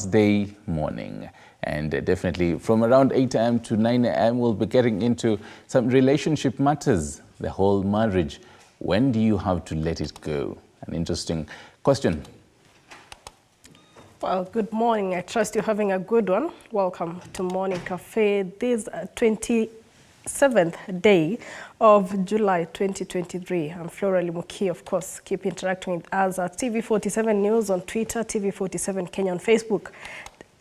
Thursday morning. And definitely from around 8 a.m. to 9 a.m. we'll be getting into some relationship matters, the whole marriage. When do you have to let it go? An interesting question. Well, good morning. I trust you're having a good one. Welcome to Morning Cafe. This 27th day of July 2023. I'm Flora Limuki, of course. Keep interacting with us at TV47 News on Twitter, TV47 Kenya on Facebook,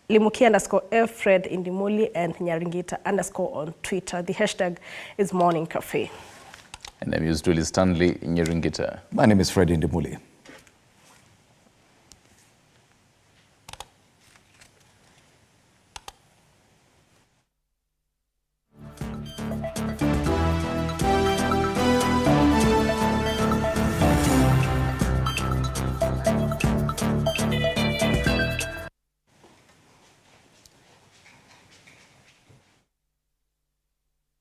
Limuki_Fred Indimuli, and Nyaringita_ on Twitter. The hashtag is Morning Cafe. And I'm used to Stanley Nyaringita. My name is Fred Indimuli.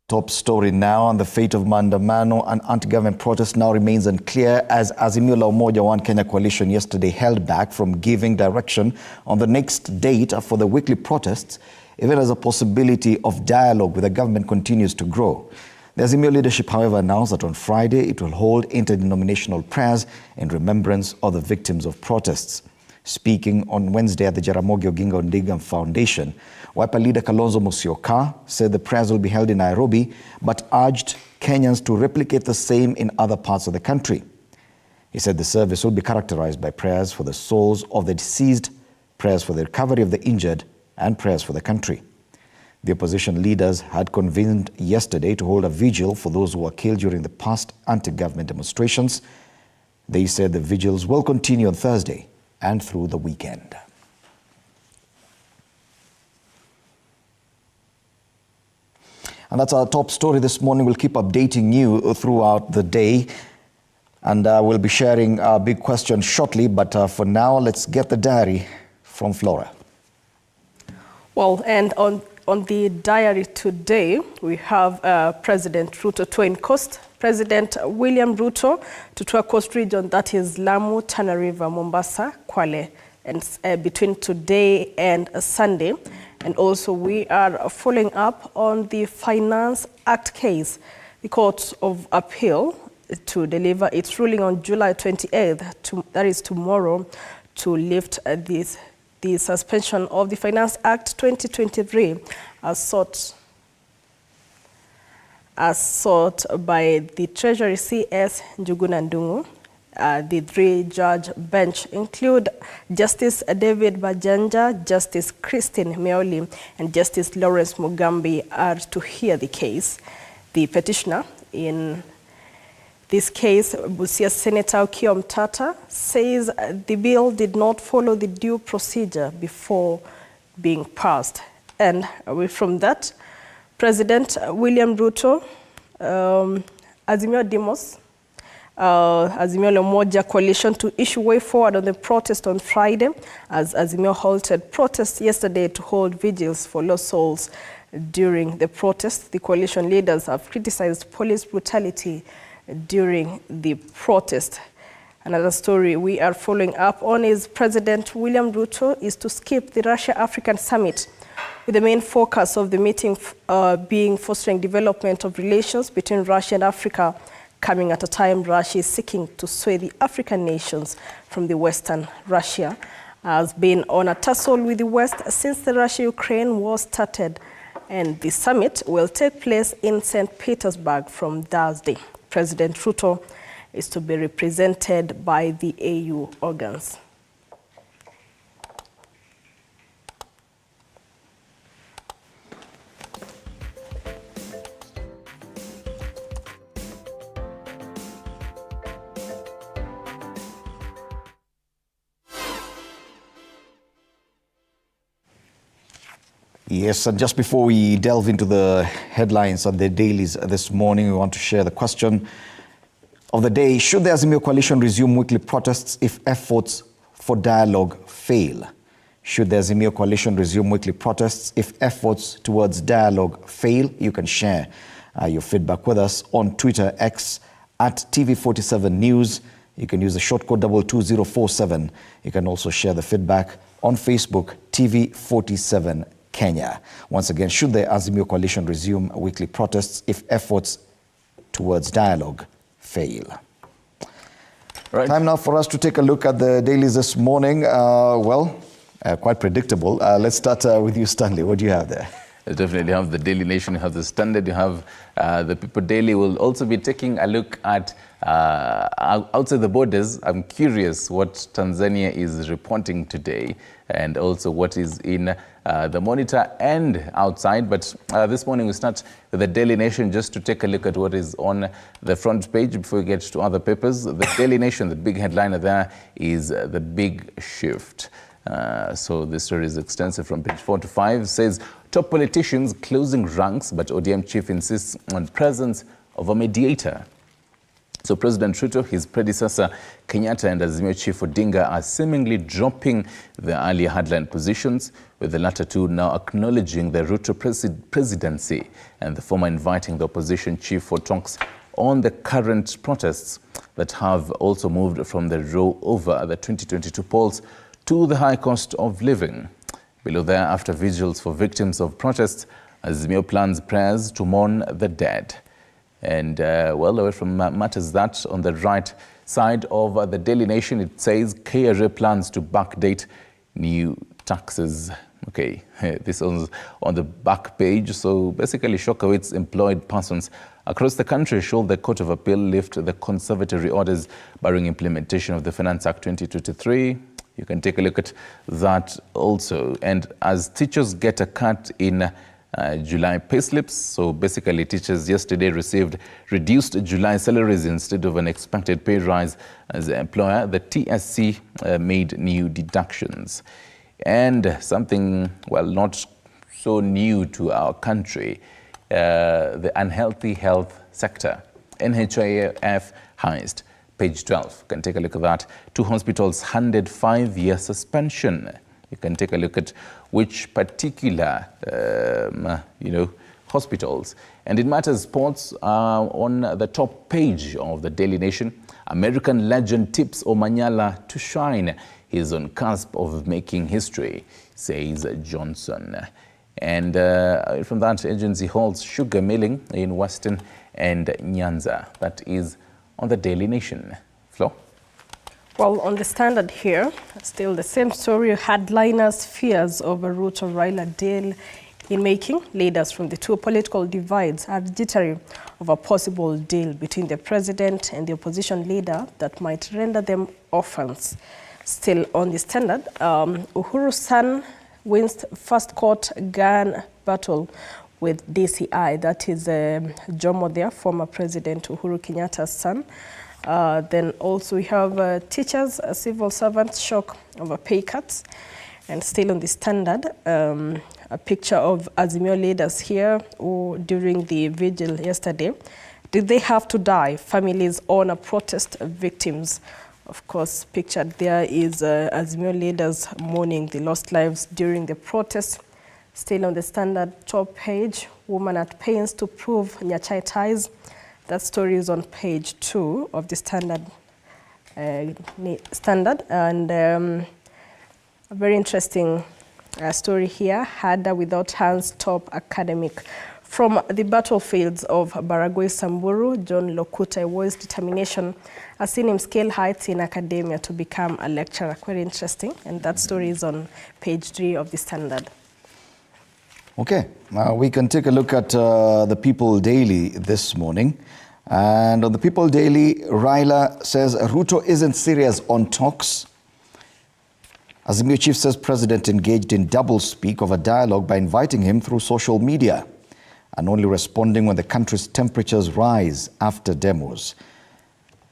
Top story now, on the fate of maandamano and anti-government protest now remains unclear as Azimio la Umoja One Kenya coalition yesterday held back from giving direction on the next date for the weekly protests, even as a possibility of dialogue with the government continues to grow. The Azimio leadership, however, announced that on Friday it will hold interdenominational prayers in remembrance of the victims of protests. Speaking on Wednesday at the Jaramogi Oginga Odinga Foundation, Wiper leader Kalonzo Musyoka said the prayers will be held in Nairobi, but urged Kenyans to replicate the same in other parts of the country. He said the service will be characterized by prayers for the souls of the deceased, prayers for the recovery of the injured, and prayers for the country. The opposition leaders had convened yesterday to hold a vigil for those who were killed during the past anti-government demonstrations. They said the vigils will continue on Thursday and through the weekend. And that's our top story this morning. We'll keep updating you throughout the day, and we'll be sharing our big question shortly. But for now, let's get the diary from Flora. Well, and on the diary today, we have President Ruto touring coast. President William Ruto to tour coast region, that is Lamu, Tana River, Mombasa, Kwale, and between today and Sunday. And also we are following up on the Finance Act case. The Court of Appeal to deliver its ruling on July 28th, that is tomorrow, to lift the suspension of the Finance Act 2023 as sought by the Treasury CS Njuguna Ndung'u. The three-judge bench include Justice David Bajanja, Justice Christine Meoli, and Justice Lawrence Mugambi are to hear the case. The petitioner in this case, Busia Senator Okiya Omtata, says the bill did not follow the due procedure before being passed. And away from that, President William Ruto, Azimio Demos, Azimio la Umoja coalition to issue way forward on the protest on Friday, as Azimio halted protests yesterday to hold vigils for lost souls during the protest. The coalition leaders have criticized police brutality during the protest. Another story we are following up on is President William Ruto is to skip the Russia-African Summit, with the main focus of the meeting being fostering development of relations between Russia and Africa, coming at a time Russia is seeking to sway the African nations from the Western. Russia has been on a tussle with the West since the Russia-Ukraine war started, and the summit will take place in St. Petersburg from Thursday. President Ruto is to be represented by the AU organs. Yes, and just before we delve into the headlines of the dailies this morning, we want to share the question of the day. Should the Azimio coalition resume weekly protests if efforts for dialogue fail? Should the Azimio coalition resume weekly protests if efforts towards dialogue fail? You can share your feedback with us on Twitter, X, at TV47 News. You can use the short code 22047. You can also share the feedback on Facebook, TV47 Kenya. Once again, should the Azimio coalition resume weekly protests if efforts towards dialogue fail? Right. Time now for us to take a look at the dailies this morning. Quite predictable. Let's start with you, Stanley. What do you have there? You definitely have the Daily Nation, you have the Standard, you have the People Daily. We'll also be taking a look at outside the borders. I'm curious what Tanzania is reporting today and also what is in the Monitor and outside. But this morning we start with the Daily Nation just to take a look at what is on the front page before we get to other papers. The Daily Nation, the big headliner there is the big shift. So the story is extensive from page 4 to 5. It says, top politicians closing ranks, but ODM chief insists on presence of a mediator. So President Ruto, his predecessor Kenyatta and Azimio chief Odinga are seemingly dropping their earlier hardline positions, with the latter two now acknowledging the Ruto presidency and the former inviting the opposition chief for talks on the current protests that have also moved from the row over the 2022 polls to the high cost of living. Below there, after vigils for victims of protests, Azimio plans prayers to mourn the dead. And away from matters that, on the right side of the Daily Nation, it says KRA plans to backdate new taxes. Okay, this is on the back page. So basically, Shokawitz employed persons across the country should the Court of Appeal lift the conservatory orders barring implementation of the Finance Act 2023. You can take a look at that also. And as teachers get a cut in July payslips, so basically teachers yesterday received reduced July salaries instead of an expected pay rise as the employer. The TSC made new deductions. And something, well, not so new to our country, the unhealthy health sector, NHIF highest. Page 12, you can take a look at that. 2 hospitals handed 5-year suspension. You can take a look at which particular, hospitals. And in matters sports, on the top page of the Daily Nation, American legend tips Omanyala to shine. He's on cusp of making history, says Johnson. And from that, agency holds sugar milling in Western and Nyanza. That is on the Daily Nation. Flo? Well, on the Standard here, still the same story. Hardliners fears over Ruto-Raila deal in making. Leaders from the two political divides are jittery of a possible deal between the president and the opposition leader that might render them orphans. Still on the Standard, Uhuru's son wins first court gun battle with DCI. That is Jomo there, former President Uhuru Kenyatta's son. Then also we have teachers, civil servants shock over pay cuts. And still on the Standard, a picture of Azimio leaders here who, during the vigil yesterday, did they have to die? Families honor protest victims. Of course, pictured there is Azimio leaders mourning the lost lives during the protests. Still on the Standard top page, woman at pains to prove Nyachai ties. That story is on page 2 of the Standard. And a very interesting story here, Hada without hands top academic. From the battlefields of Baragoi Samburu, John Lokuta was determination has seen him scale heights in academia to become a lecturer. Quite interesting. And that story is on page 3 of the Standard. Okay, now we can take a look at the People Daily this morning. And on the People Daily, Raila says Ruto isn't serious on talks. Azimio chief says president engaged in doublespeak of a dialogue by inviting him through social media and only responding when the country's temperatures rise after demos.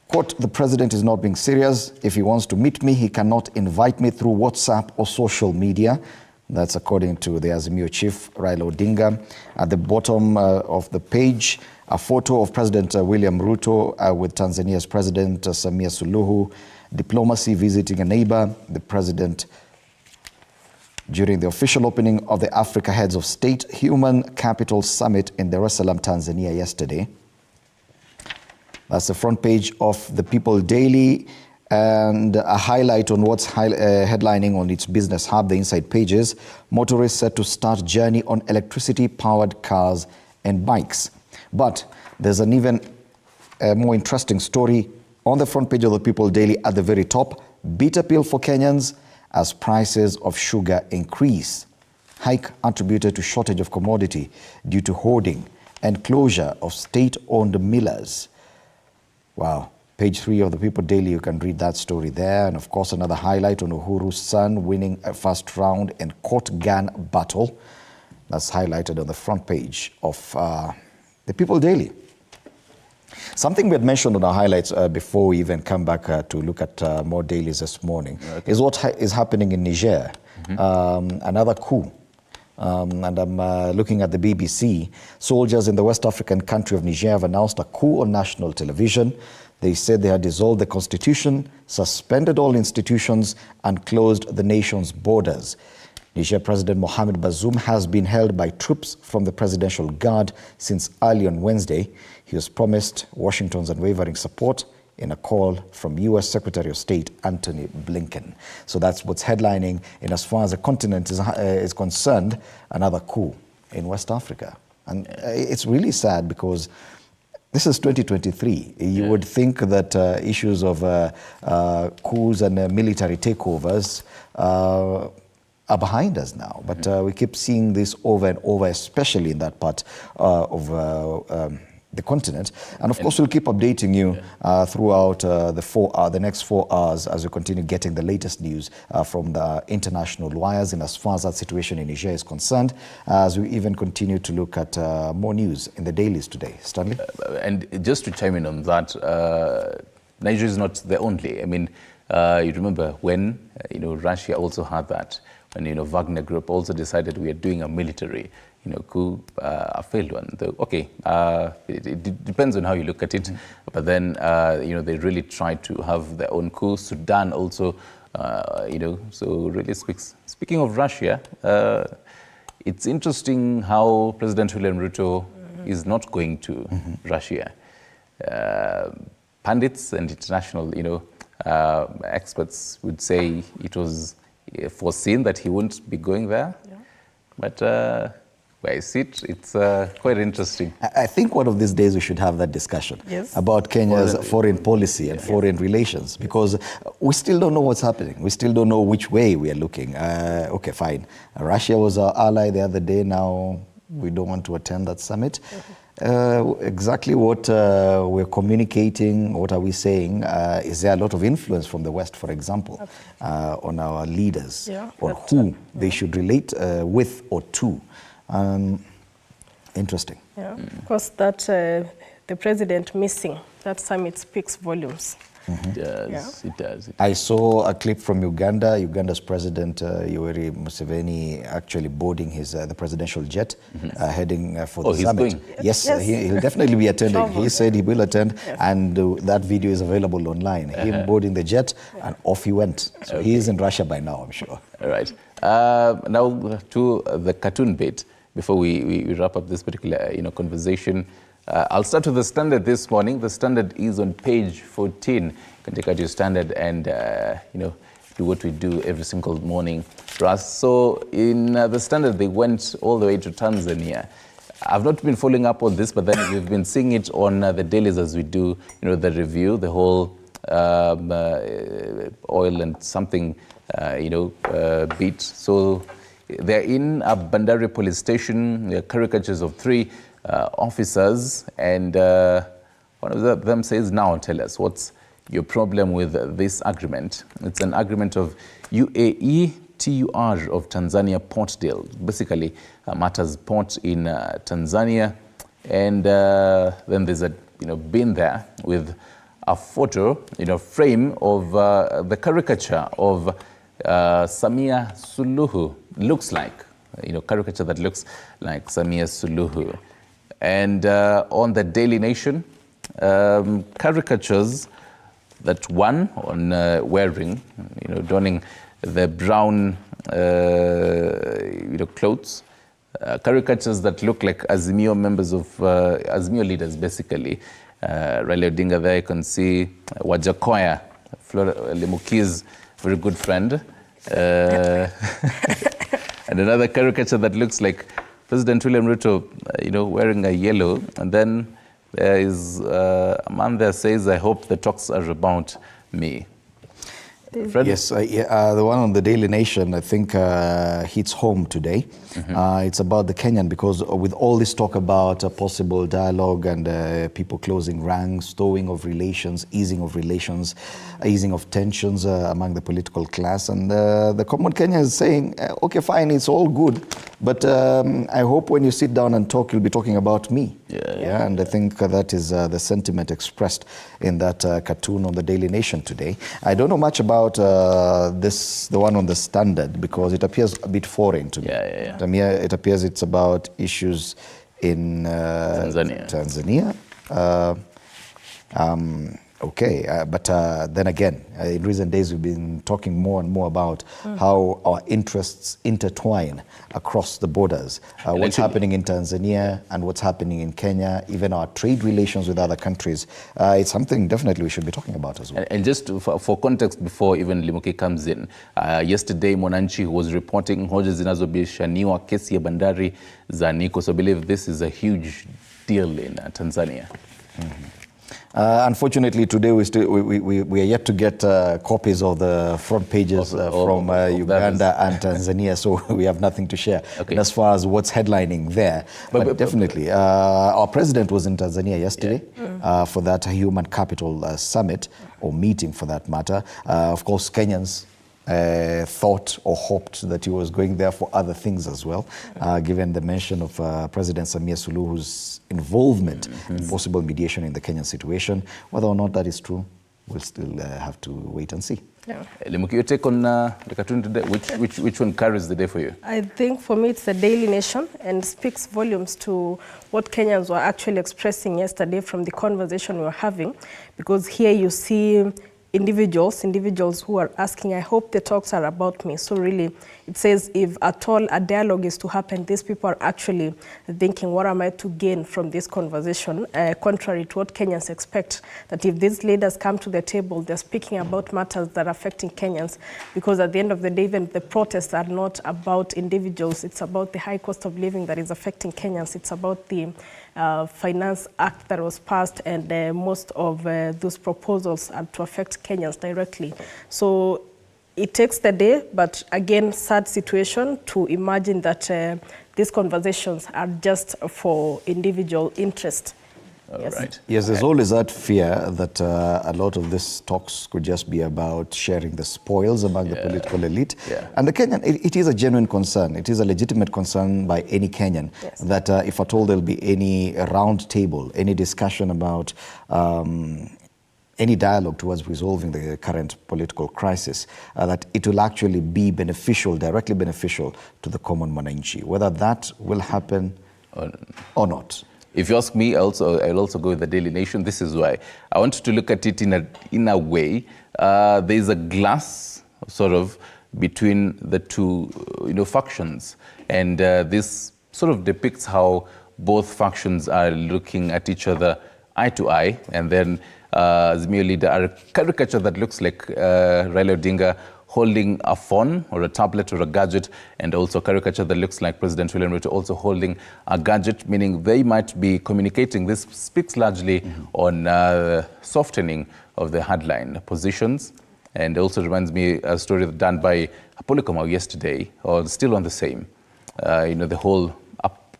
Quote, the president is not being serious. If he wants to meet me, he cannot invite me through WhatsApp or social media. That's according to the Azimio chief, Raila Odinga. At the bottom of the page, a photo of President William Ruto with Tanzania's President Samia Suluhu, diplomacy visiting a neighbor, the president during the official opening of the Africa Heads of State Human Capital Summit in Dar es Salaam, Tanzania yesterday. That's the front page of the People Daily. And a highlight on what's headlining on its business hub, the inside pages. Motorists set to start journey on electricity-powered cars and bikes. But there's an even more interesting story on the front page of the People Daily at the very top. Bitter pill for Kenyans as prices of sugar increase. Hike attributed to shortage of commodity due to hoarding and closure of state-owned millers. Wow. Page 3 of the People Daily, you can read that story there. And of course, another highlight on Uhuru's son winning a first round in court gun battle. That's highlighted on the front page of the People Daily. Something we had mentioned on our highlights before we even come back to look at more dailies this morning is what is happening in Niger. Another coup. And I'm looking at the BBC. Soldiers in the West African country of Niger have announced a coup on national television. They said they had dissolved the constitution, suspended all institutions, and closed the nation's borders. Niger President Mohamed Bazoum has been held by troops from the Presidential Guard since early on Wednesday. He was promised Washington's unwavering support in a call from U.S. Secretary of State Antony Blinken. So that's what's headlining in as far as the continent is concerned, another coup in West Africa. And it's really sad because this is 2023. You would think that issues of coups and military takeovers are behind us now. But we keep seeing this over and over, especially in that part of the continent. And of course, we'll keep updating you throughout the next 4 hours as we continue getting the latest news from the international wires and as far as that situation in Niger is concerned, as we even continue to look at more news in the dailies today. Stanley? And just to chime in on that, Niger is not the only. I mean, you remember when, Russia also had that, when, Wagner Group also decided we are doing a military coup, a failed one. It depends on how you look at it. But then, they really tried to have their own coup. Sudan also, so really speaking of Russia, it's interesting how President William Ruto is not going to Russia. Pundits and international, experts would say it was foreseen that he wouldn't be going there. But where I sit, it's quite interesting. I think one of these days we should have that discussion about Kenya's foreign policy and foreign relations, because we still don't know what's happening. We still don't know which way we are looking. Okay, fine. Russia was our ally the other day. Now we don't want to attend that summit. Exactly what we're communicating, what are we saying? Is there a lot of influence from the West, for example, on our leaders, on who they should relate with or to? Interesting. Yeah, of course, that the president missing that summit speaks volumes. It does. I saw a clip from Uganda. Uganda's President Yoweri Museveni actually boarding the presidential jet, heading for the summit. Going? Yes, he'll definitely be attending. He said he will attend, and that video is available online. Him boarding the jet, and off he went. So he is in Russia by now, I'm sure. All right. Now to the cartoon bit before we wrap up this particular conversation. I'll start with the Standard this morning. The Standard is on page 14. You can take out your Standard and do what we do every single morning for us. So in the Standard, they went all the way to Tanzania. I've not been following up on this, but then we've been seeing it on the dailies as we do, the review, the whole oil and something, beat. So they're in a Bandari police station. There are caricatures of 3 officers, and one of them says, now tell us, what's your problem with this agreement? It's an agreement of UAE TUR of Tanzania port deal, basically matters port in Tanzania. And then there's a bin there with a photo, frame of the caricature of Samia Suluhu. Looks like, caricature that looks like Samia Suluhu. And on the Daily Nation, caricatures that one on wearing, donning the brown, clothes, caricatures that look like Azimio members of Azimio leaders, basically. Raila Odinga there, you can see Wajakoya Lemuki's very good friend. And another caricature that looks like President William Ruto, wearing a yellow. And then there is a man there says, I hope the talks are about me. Fred? Yes, the one on the Daily Nation, I think, hits home today. It's about the Kenyan, because with all this talk about possible dialogue and people closing ranks, thawing of relations, easing of tensions among the political class, and the common Kenyan is saying, okay, fine, it's all good, but I hope when you sit down and talk, you'll be talking about me. Yeah, and I think that is the sentiment expressed in that cartoon on the Daily Nation today. I don't know much about the one on the Standard, because it appears a bit foreign to me. It appears it's about issues in Tanzania. Okay, but then again, in recent days we've been talking more and more about how our interests intertwine across the borders. What's happening in Tanzania and what's happening in Kenya, even our trade relations with other countries. It's something definitely we should be talking about as well. And just for context, before even Limuki comes in, yesterday Mwananchi was reporting hoja zinazobishaniwa kesi ya bandari za Nico. So I believe this is a huge deal in Tanzania. Unfortunately, today we are yet to get copies of the front pages from Uganda and Tanzania, so we have nothing to share. Okay. As far as what's headlining there, but definitely, our president was in Tanzania yesterday for that Human Capital Summit, or meeting for that matter. Of course, Kenyans thought or hoped that he was going there for other things as well, given the mention of President Samia Suluhu's involvement in possible mediation in the Kenyan situation. Whether or not that is true, we'll still have to wait and see. Lemuki, your take on the cartoon today, which one carries the day for you? I think for me it's the Daily Nation, and speaks volumes to what Kenyans were actually expressing yesterday from the conversation we were having, because here you see individuals who are asking, I hope the talks are about me. So really, it says if at all a dialogue is to happen, these people are actually thinking, what am I to gain from this conversation? Contrary to what Kenyans expect, that if these leaders come to the table, they're speaking about matters that are affecting Kenyans, because at the end of the day, even the protests are not about individuals. It's about the high cost of living that is affecting Kenyans. It's about the Finance Act that was passed, and most of those proposals are to affect Kenyans directly. So it takes the day, but again, sad situation to imagine that these conversations are just for individual interest. Right. Yes, there's always that fear that a lot of these talks could just be about sharing the spoils among the political elite. And the Kenyan, it is a genuine concern. It is a legitimate concern by any Kenyan that if at all there'll be any round table, any discussion about any dialogue towards resolving the current political crisis, that it will actually be beneficial, directly beneficial to the common Mwananchi, whether that will happen or not. If you ask me, I'll also go with the Daily Nation. This is why. I want to look at it in a way. There's a glass sort of between the two factions. And this sort of depicts how both factions are looking at each other eye to eye. And then Azimio leader, a caricature that looks like Raila Odinga holding a phone or a tablet or a gadget, and also a caricature that looks like President William Ruto also holding a gadget, meaning they might be communicating. This speaks largely on softening of the hardline positions, and also reminds me a story done by Apollo Kamau yesterday, or still on the same, the whole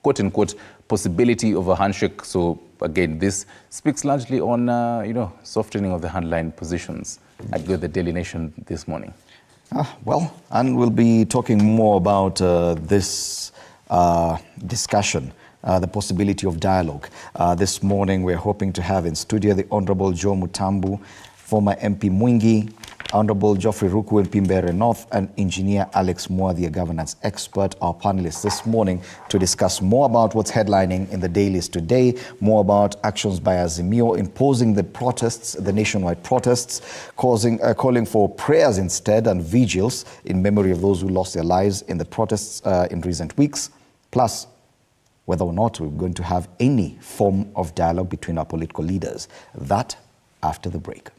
quote-unquote possibility of a handshake. So again, this speaks largely on softening of the hardline positions. I'd go with the Daily Nation this morning. Well, and we'll be talking more about this discussion, the possibility of dialogue. This morning, we're hoping to have in studio the Honorable Joe Mutambu, former MP Mwingi, Honorable Geoffrey Ruku, MP Mbeere North, and Engineer Alex Mwadhi, a governance expert, our panelists this morning to discuss more about what's headlining in the dailies today, more about actions by Azimio imposing the protests, the nationwide protests, calling for prayers instead and vigils in memory of those who lost their lives in the protests in recent weeks, plus whether or not we're going to have any form of dialogue between our political leaders. That after the break.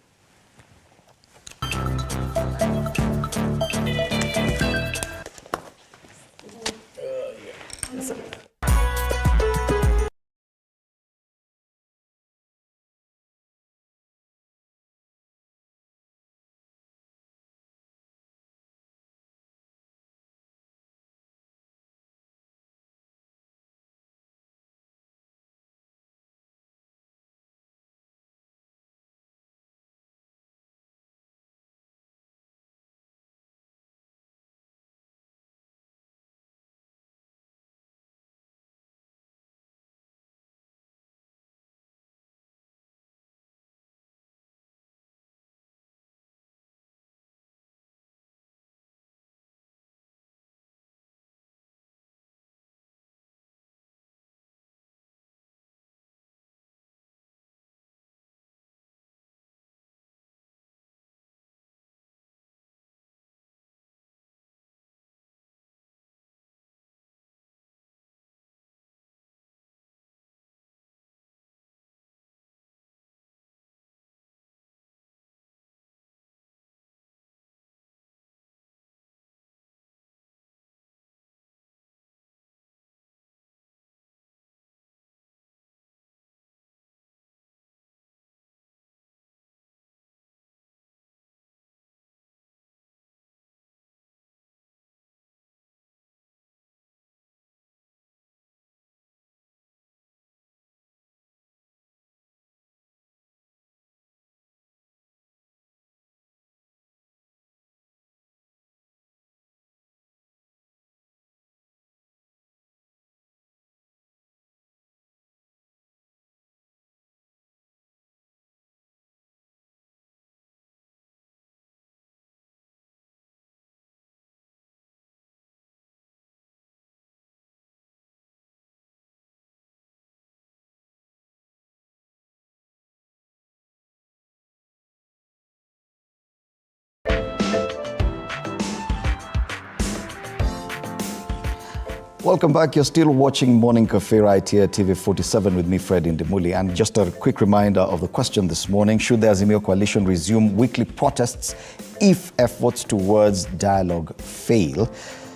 Welcome back. You're still watching Morning Cafe right here, TV47 with me, Fred Indimuli. And just a quick reminder of the question this morning. Should the Azimio coalition resume weekly protests if efforts towards dialogue fail?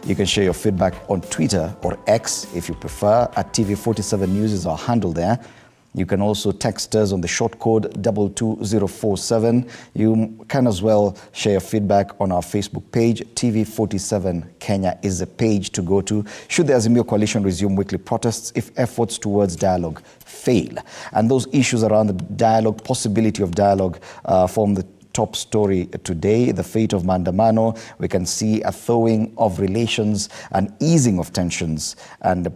You can share your feedback on Twitter or X if you prefer. At TV47 News is our handle there. You can also text us on the short code 22047. You can as well share your feedback on our Facebook page. TV47 Kenya is the page to go to. Should the Azimio coalition resume weekly protests if efforts towards dialogue fail? And those issues around the dialogue, possibility of dialogue, form the top story today. The fate of Maandamano. We can see a thawing of relations, an easing of tensions, and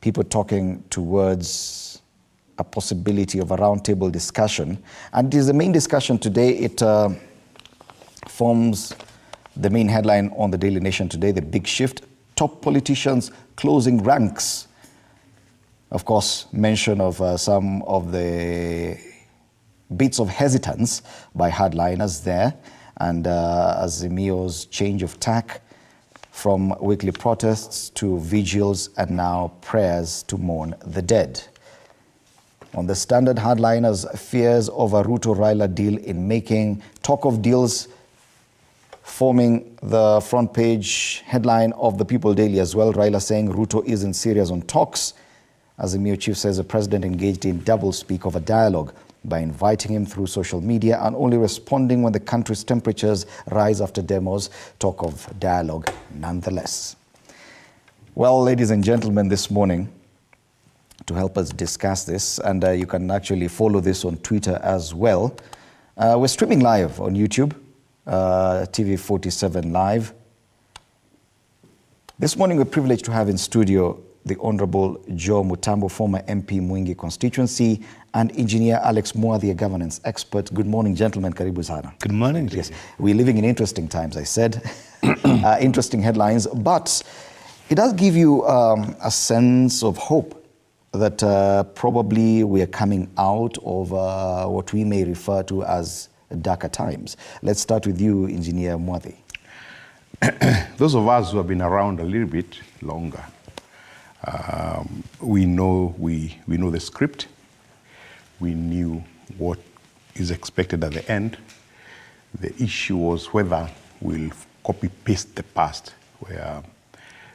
people talking towards a possibility of a roundtable discussion. And it is the main discussion today. It forms the main headline on the Daily Nation today, the big shift. Top politicians closing ranks. Of course, mention of some of the bits of hesitance by hardliners there, and Azimio's change of tack from weekly protests to vigils and now prayers to mourn the dead. On the Standard, hardliners fears over Ruto-Raila deal in making. Talk of deals forming the front page headline of the People Daily as well. Raila saying Ruto isn't serious on talks. Azimio chief says the president engaged in doublespeak of a dialogue by inviting him through social media and only responding when the country's temperatures rise after demos. Talk of dialogue nonetheless. Well, ladies and gentlemen, this morning, to help us discuss this, and you can actually follow this on Twitter as well, we're streaming live on YouTube, TV47 Live. This morning, we're privileged to have in studio the Honorable Joe Mutambo, former MP Mwingi constituency, and Engineer Alex Mwadhi, a governance expert. Good morning, gentlemen. Karibu sana. Good morning. Yes, we're living in interesting times, I said. Interesting headlines, but it does give you a sense of hope that probably we are coming out of what we may refer to as darker times. Let's start with you, Engineer Mwadhi. Those of us who have been around a little bit longer, we know the script. We knew what is expected at the end. The issue was whether we'll copy-paste the past, where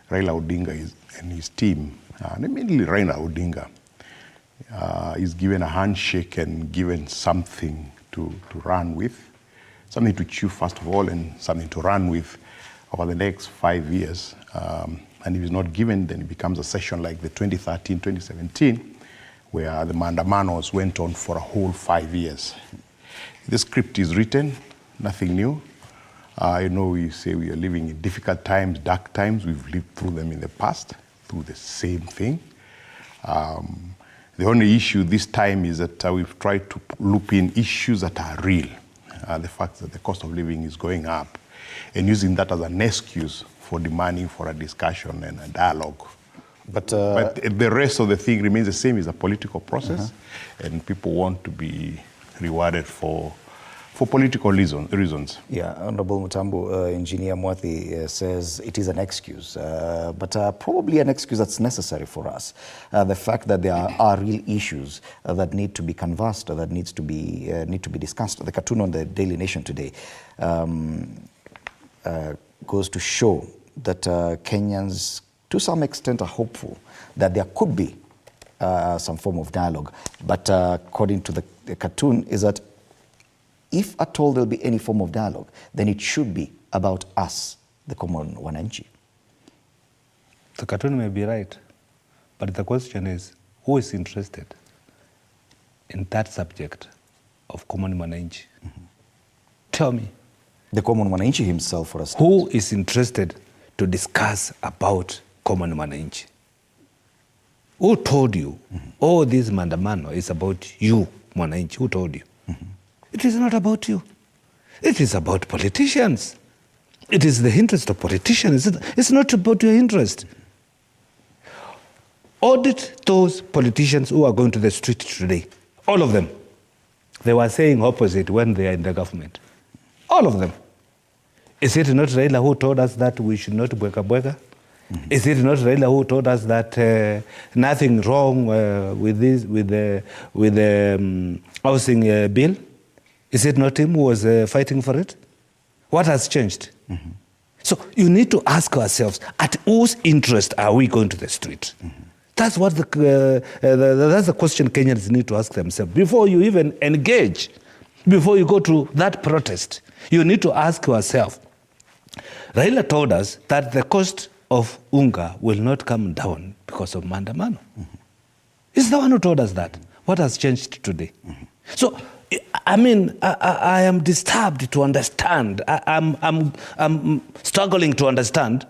Raila Odinga and his team, mainly Raila Odinga, is given a handshake and given something to run with, something to chew first of all, and something to run with over the next 5 years. And if it's not given, then it becomes a session like the 2013, 2017, where the Mandamanos went on for a whole 5 years. The script is written, nothing new. We say we are living in difficult times, dark times. We've lived through them in the past, through the same thing. The only issue this time is that we've tried to loop in issues that are real. The fact that the cost of living is going up, and using that as an excuse for demanding for a discussion and a dialogue. But the rest of the thing remains the same. It's a political process, and people want to be rewarded for political reasons. Yeah, Honorable Mutambu, Engineer Mwathi says it is an excuse, but probably an excuse that's necessary for us. The fact that there are real issues that need to be canvassed, that need to be discussed. The cartoon on the Daily Nation today goes to show that Kenyans, to some extent, are hopeful that there could be some form of dialogue. But according to the cartoon, is that if at all there'll be any form of dialogue, then it should be about us, the common wananchi. The cartoon may be right, but the question is, who is interested in that subject of common wananchi? Tell me. The common wananchi himself, for us. Who is interested to discuss about common wananchi? Who told you, all this mandamano is about you, wananchi? Who told you? It is not about you. It is about politicians. It is the interest of politicians. It's not about your interest. Audit those politicians who are going to the street today. All of them. They were saying opposite when they are in the government. All of them. Is it not Raila who told us that we should not bweka? Is it not Raila who told us that nothing wrong with the housing bill? Is it not him who was fighting for it? What has changed? So you need to ask ourselves, at whose interest are we going to the street? That's what that's the question Kenyans need to ask themselves. Before you even engage, before you go to that protest, you need to ask yourself, Raila told us that the cost of unga will not come down because of mandamano. He's the one who told us that. What has changed today? So, I mean, I am disturbed to understand. I'm struggling to understand,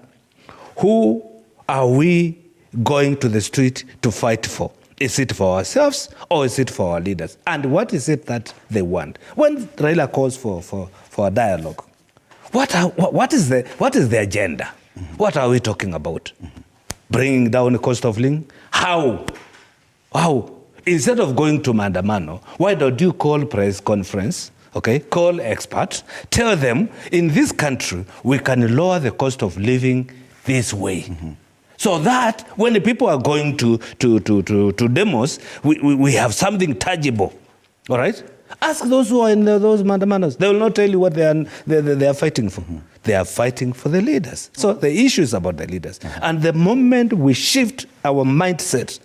who are we going to the street to fight for? Is it for ourselves or is it for our leaders? And what is it that they want? When Raila calls for a dialogue, what is the agenda? What are we talking about? Bringing down the cost of living? How? Instead of going to mandamano, why don't you call press conference, okay? Call experts, tell them, in this country, we can lower the cost of living this way. So that when the people are going to demos, we have something tangible, all right? Ask those who are in those mandamanos. They will not tell you what they are fighting for. They are fighting for the leaders. So the issue is about the leaders. And the moment we shift our mindset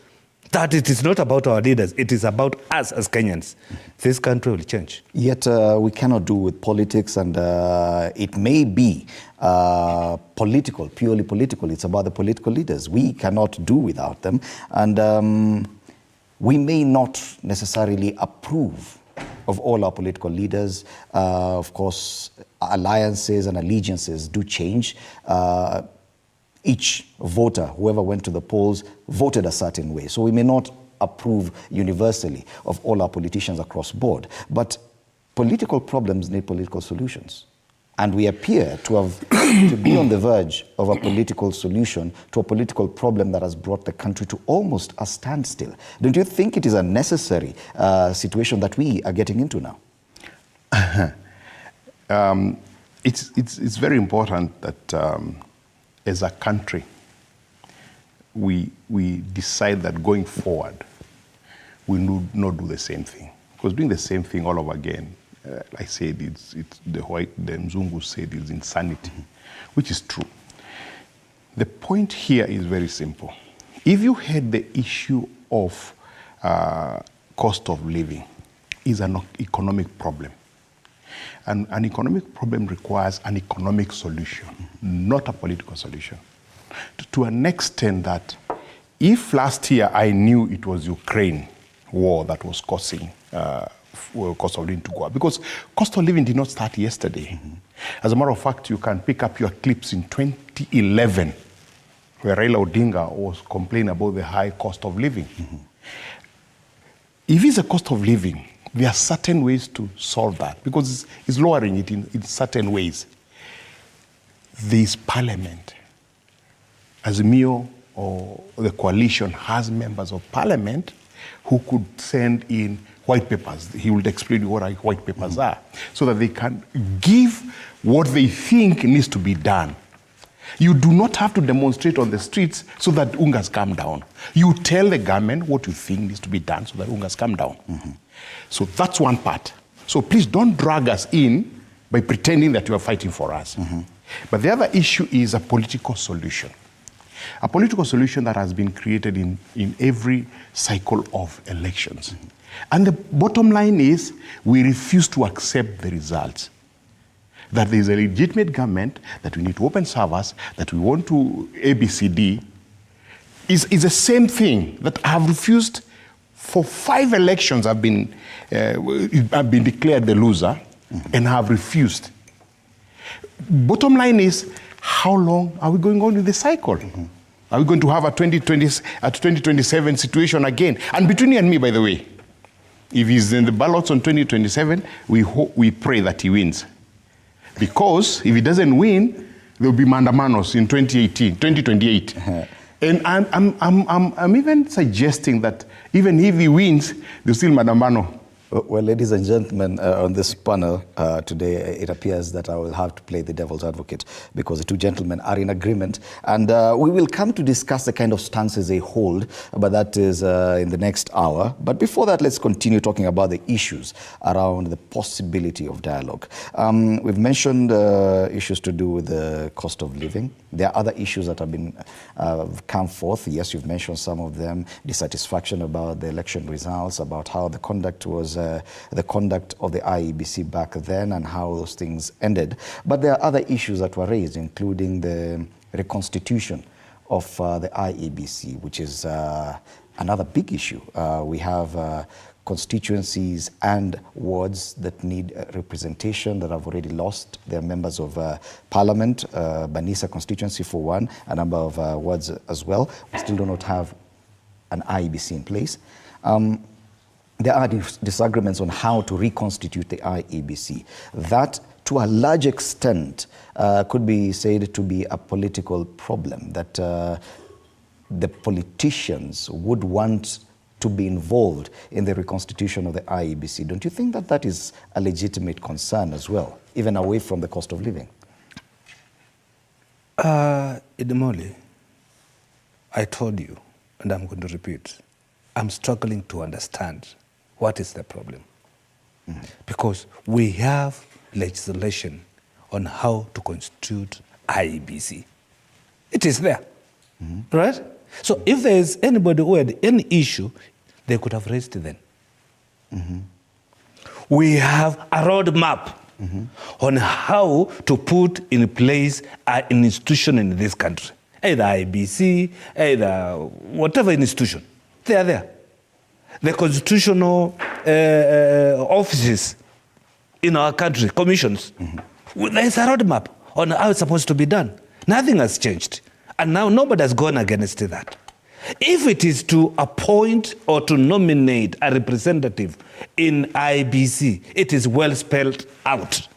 that it is not about our leaders, it is about us as Kenyans, this country will change. Yet we cannot do with politics, and it may be political, purely political. It's about the political leaders. We cannot do without them. And we may not necessarily approve of all our political leaders. Of course, alliances and allegiances do change. Each voter, whoever went to the polls, voted a certain way. So we may not approve universally of all our politicians across board, but political problems need political solutions. And we appear to be on the verge of a political solution to a political problem that has brought the country to almost a standstill. Don't you think it is a necessary situation that we are getting into now? It's very important that as a country, we decide that going forward, we do not do the same thing. Because doing the same thing all over again I said it's the Mzungu said it's insanity, which is true. The point here is very simple. If you had the issue of cost of living, is an economic problem. And an economic problem requires an economic solution, not a political solution. To an extent that if last year I knew it was Ukraine war that was causing cost of living to go up, because cost of living did not start yesterday. As a matter of fact, you can pick up your clips in 2011, where Raila Odinga was complaining about the high cost of living. If it's a cost of living, there are certain ways to solve that, because it's lowering it in certain ways. There is Parliament. Azimio or the coalition has members of Parliament who could send in white papers. He will explain what white papers are, so that they can give what they think needs to be done. You do not have to demonstrate on the streets so that ungas come down. You tell the government what you think needs to be done so that ungas come down. So that's one part. So please don't drag us in by pretending that you are fighting for us. But the other issue is a political solution. A political solution that has been created in every cycle of elections. And the bottom line is, we refuse to accept the results. That there is a legitimate government, that we need to open servers, that we want to ABCD, is the same thing that I have refused for 5 elections. I've been declared the loser, and have refused. Bottom line is, how long are we going on with the cycle? Are we going to have a 2027 situation again? And between you and me, by the way, if he's in the ballots on 2027, we pray that he wins. Because if he doesn't win, there'll be mandamanos in 2028. And I'm even suggesting that even if he wins, there's still mandamano. Well, ladies and gentlemen, on this panel today, it appears that I will have to play the devil's advocate, because the two gentlemen are in agreement. And we will come to discuss the kind of stances they hold, but that is in the next hour. But before that, let's continue talking about the issues around the possibility of dialogue. We've mentioned issues to do with the cost of living. There are other issues that have been come forth. Yes, you've mentioned some of them. Dissatisfaction about the election results, about how the conduct was the conduct of the IEBC back then and how those things ended. But there are other issues that were raised, including the reconstitution of the IEBC, which is another big issue. We have constituencies and wards that need representation that have already lost their members of parliament, Banisa constituency for one, a number of wards as well. We still do not have an IEBC in place. There are disagreements on how to reconstitute the IEBC. That, to a large extent, could be said to be a political problem, that the politicians would want to be involved in the reconstitution of the IEBC. Don't you think that that is a legitimate concern as well, even away from the cost of living? Idemoli, I told you, and I'm going to repeat, I'm struggling to understand what is the problem. Because we have legislation on how to constitute IEBC. It is there, right? So if there is anybody who had any issue, they could have raised it then. We have a roadmap on how to put in place an institution in this country, either IEBC, either whatever institution. They are there. The constitutional offices in our country, commissions, there is a roadmap on how it's supposed to be done. Nothing has changed. And now nobody has gone against that. If it is to appoint or to nominate a representative in IEBC, it is well spelled out,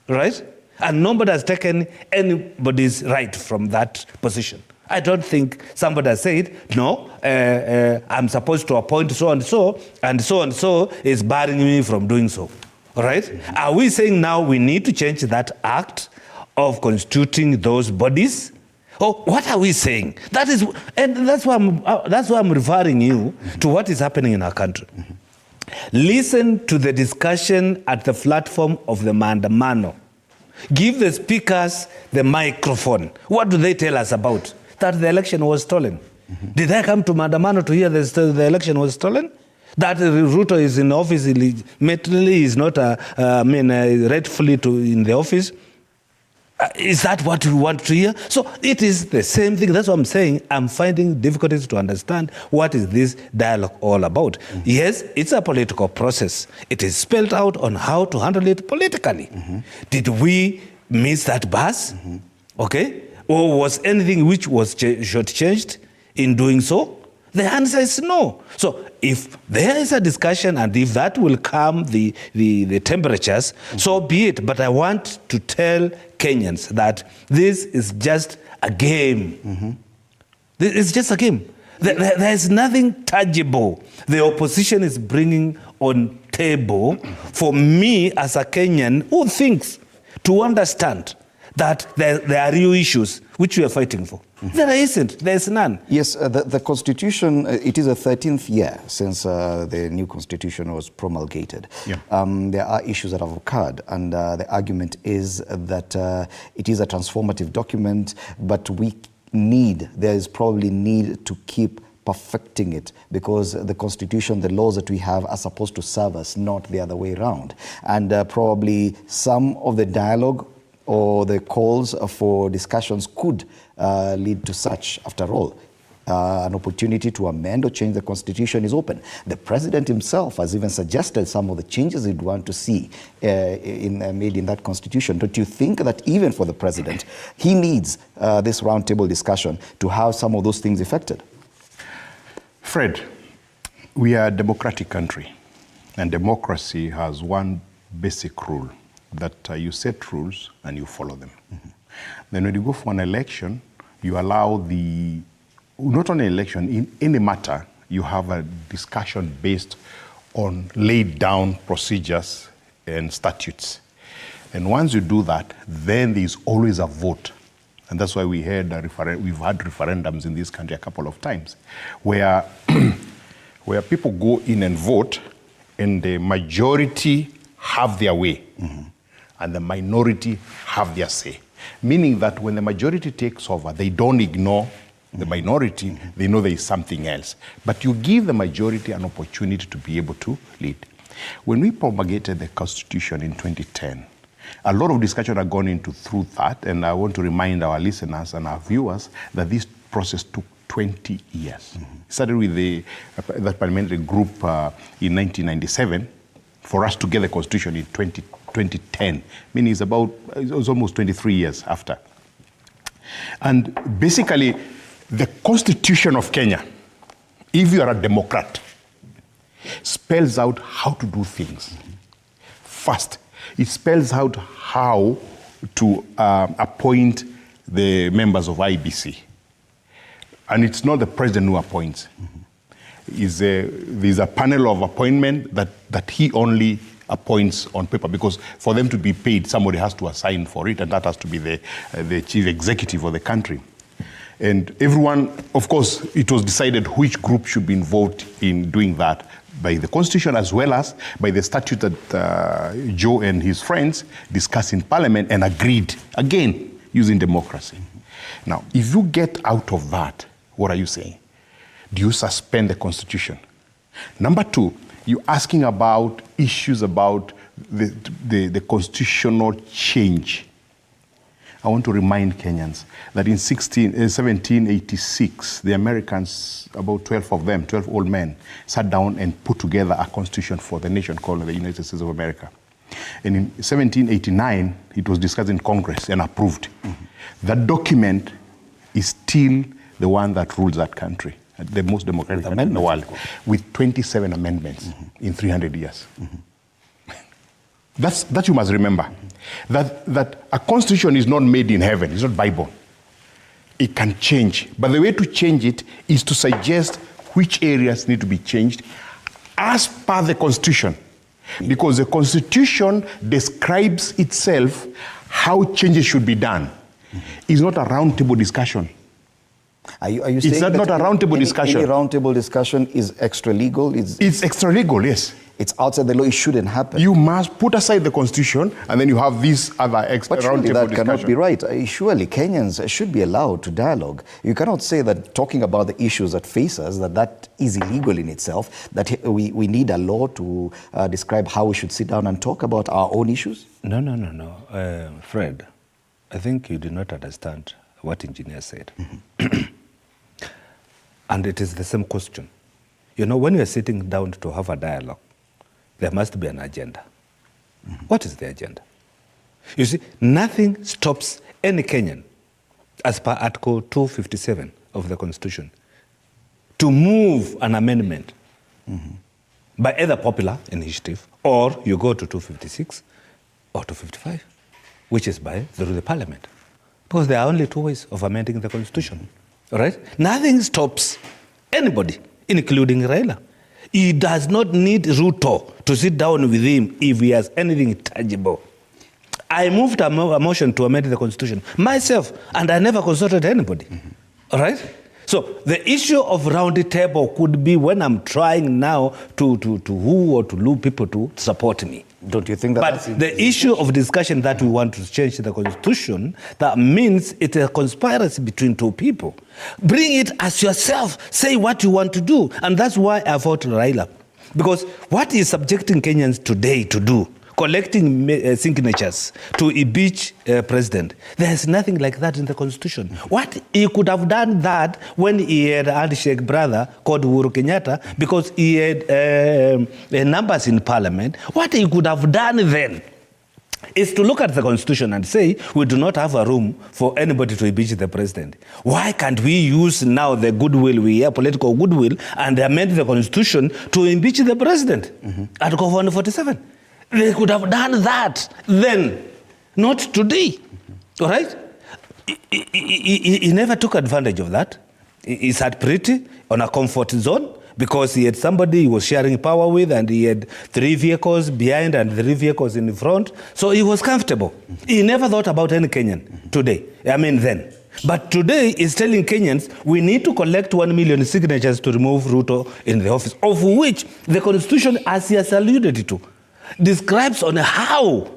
right? And nobody has taken anybody's right from that position. I don't think somebody has said, no, I'm supposed to appoint so-and-so, and so-and-so is barring me from doing so. All right? Are we saying now we need to change that act of constituting those bodies? Or what are we saying? That is, and that's why I'm referring you to what is happening in our country. Listen to the discussion at the platform of the Maandamano. Give the speakers the microphone. What do they tell us about? That the election was stolen. Did I come to Maandamano to hear the election was stolen? That Ruto is in office, illegitimately, is not rightfully in the office? Is that what we want to hear? So it is the same thing. That's what I'm saying. I'm finding difficulties to understand what is this dialogue all about. Yes, it's a political process. It is spelled out on how to handle it politically. Did we miss that bus? Okay? Or was anything which was shortchanged in doing so? The answer is no. So if there is a discussion and if that will calm the temperatures, so be it. But I want to tell Kenyans that this is just a game. It's just a game. There is nothing tangible the opposition is bringing on table for me as a Kenyan who thinks to understand that there are real issues which we are fighting for. There isn't. There's none. Yes, the Constitution, it is the 13th year since the new Constitution was promulgated. Yeah. There are issues that have occurred, and the argument is that it is a transformative document, but there is probably need to keep perfecting it, because the Constitution, the laws that we have are supposed to serve us, not the other way around. And probably some of the dialogue or the calls for discussions could lead to such. After all, an opportunity to amend or change the Constitution is open. The President himself has even suggested some of the changes he'd want to see made in that Constitution. Don't you think that even for the President, he needs this roundtable discussion to have some of those things effected? Fred, we are a democratic country, and democracy has one basic rule, that you set rules and you follow them. Then when you go for an election, you allow not only election, in any matter, you have a discussion based on laid down procedures and statutes. And once you do that, then there's always a vote. And that's why we've had referendums in this country a couple of times, where, where people go in and vote, and the majority have their way, and the minority have their say. Meaning that when the majority takes over, they don't ignore the minority, they know there is something else. But you give the majority an opportunity to be able to lead. When we promulgated the Constitution in 2010, a lot of discussion had gone into through that, and I want to remind our listeners and our viewers that this process took 20 years. It started with that parliamentary group in 1997 for us to get the Constitution in 2010, meaning it was almost 23 years after. And basically, the Constitution of Kenya, if you are a Democrat, spells out how to do things. First, it spells out how to appoint the members of IBC. And it's not the president who appoints. There's a panel of appointment that he only appoints on paper, because for them to be paid, somebody has to assign for it, and that has to be the chief executive of the country. And everyone, of course, it was decided which group should be involved in doing that by the Constitution, as well as by the statute that Joe and his friends discussed in Parliament and agreed, again, using democracy. Now, if you get out of that, what are you saying? Do you suspend the Constitution? Number two, you're asking about issues about the constitutional change. I want to remind Kenyans that in 1786, the Americans, about 12 of them, 12 old men, sat down and put together a constitution for the nation called the United States of America. And in 1789, it was discussed in Congress and approved. That document is still the one that rules that country, the most democratic country in the world, with 27 amendments in 300 years. That you must remember. That a constitution is not made in heaven, it's not Bible. It can change. But the way to change it is to suggest which areas need to be changed as per the Constitution. Because the Constitution describes itself how changes should be done. It's not a roundtable discussion. Are you saying it's not a roundtable discussion? Any roundtable discussion is extra legal? It's extra legal, yes. it's outside the law, it shouldn't happen. You must put aside the constitution, and then you have these other extra But surely roundtable that cannot discussion. be right. Surely Kenyans should be allowed to dialogue. You cannot say that talking about the issues that face us, that is illegal in itself, that we need a law to describe how we should sit down and talk about our own issues? No. Fred, I think you did not understand what engineer said. And it is the same question. You know, when we are sitting down to have a dialogue, there must be an agenda. What is the agenda? You see, nothing stops any Kenyan, as per Article 257 of the Constitution, to move an amendment by either popular initiative, or you go to 256 or 255, which is through the Parliament. Because there are only two ways of amending the Constitution. All right? Nothing stops anybody, including Raila. He does not need Ruto to sit down with him if he has anything tangible. I moved a motion to amend the Constitution myself, and I never consulted anybody. All right? So the issue of round table could be when I'm trying now to woo or to lure people to support me. Don't you think that But the issue of discussion that we want to change the Constitution, that means it's a conspiracy between two people. Bring it as yourself. Say what you want to do. And that's why I voted Raila. Because what is subjecting Kenyans today to do, collecting signatures to impeach president, there's nothing like that in the Constitution. What he could have done that when he had a handshake brother called Uhuru Kenyatta, because he had numbers in Parliament. What he could have done then is to look at the Constitution and say, we do not have a room for anybody to impeach the president. Why can't we use now the goodwill we have, political goodwill, and amend the Constitution to impeach the president? Article 147. They could have done that then, not today. All right? He never took advantage of that. He sat pretty on a comfort zone because he had somebody he was sharing power with, and he had 3 vehicles behind and 3 vehicles in front. So he was comfortable. He never thought about any Kenyan today. I mean then. But today he's telling Kenyans, we need to collect 1 million signatures to remove Ruto in the office, of which the Constitution, as he has alluded to, describes on how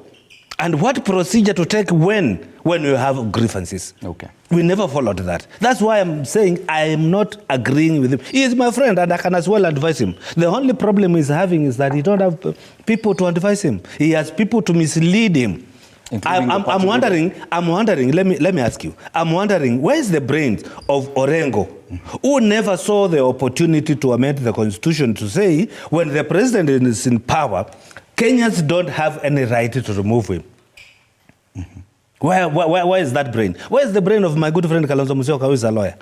and what procedure to take when you have grievances. Okay. We never followed that. That's why I'm saying I am not agreeing with him. He is my friend and I can as well advise him. The only problem he's having is that he don't have people to advise him. He has people to mislead him. I'm wondering, let me ask you, I'm wondering, where's the brains of Orengo, who never saw the opportunity to amend the Constitution to say, when the president is in power, Kenyans don't have any right to remove him. Where is that brain? Where is the brain of my good friend Kalonzo Musyoka, who is a lawyer?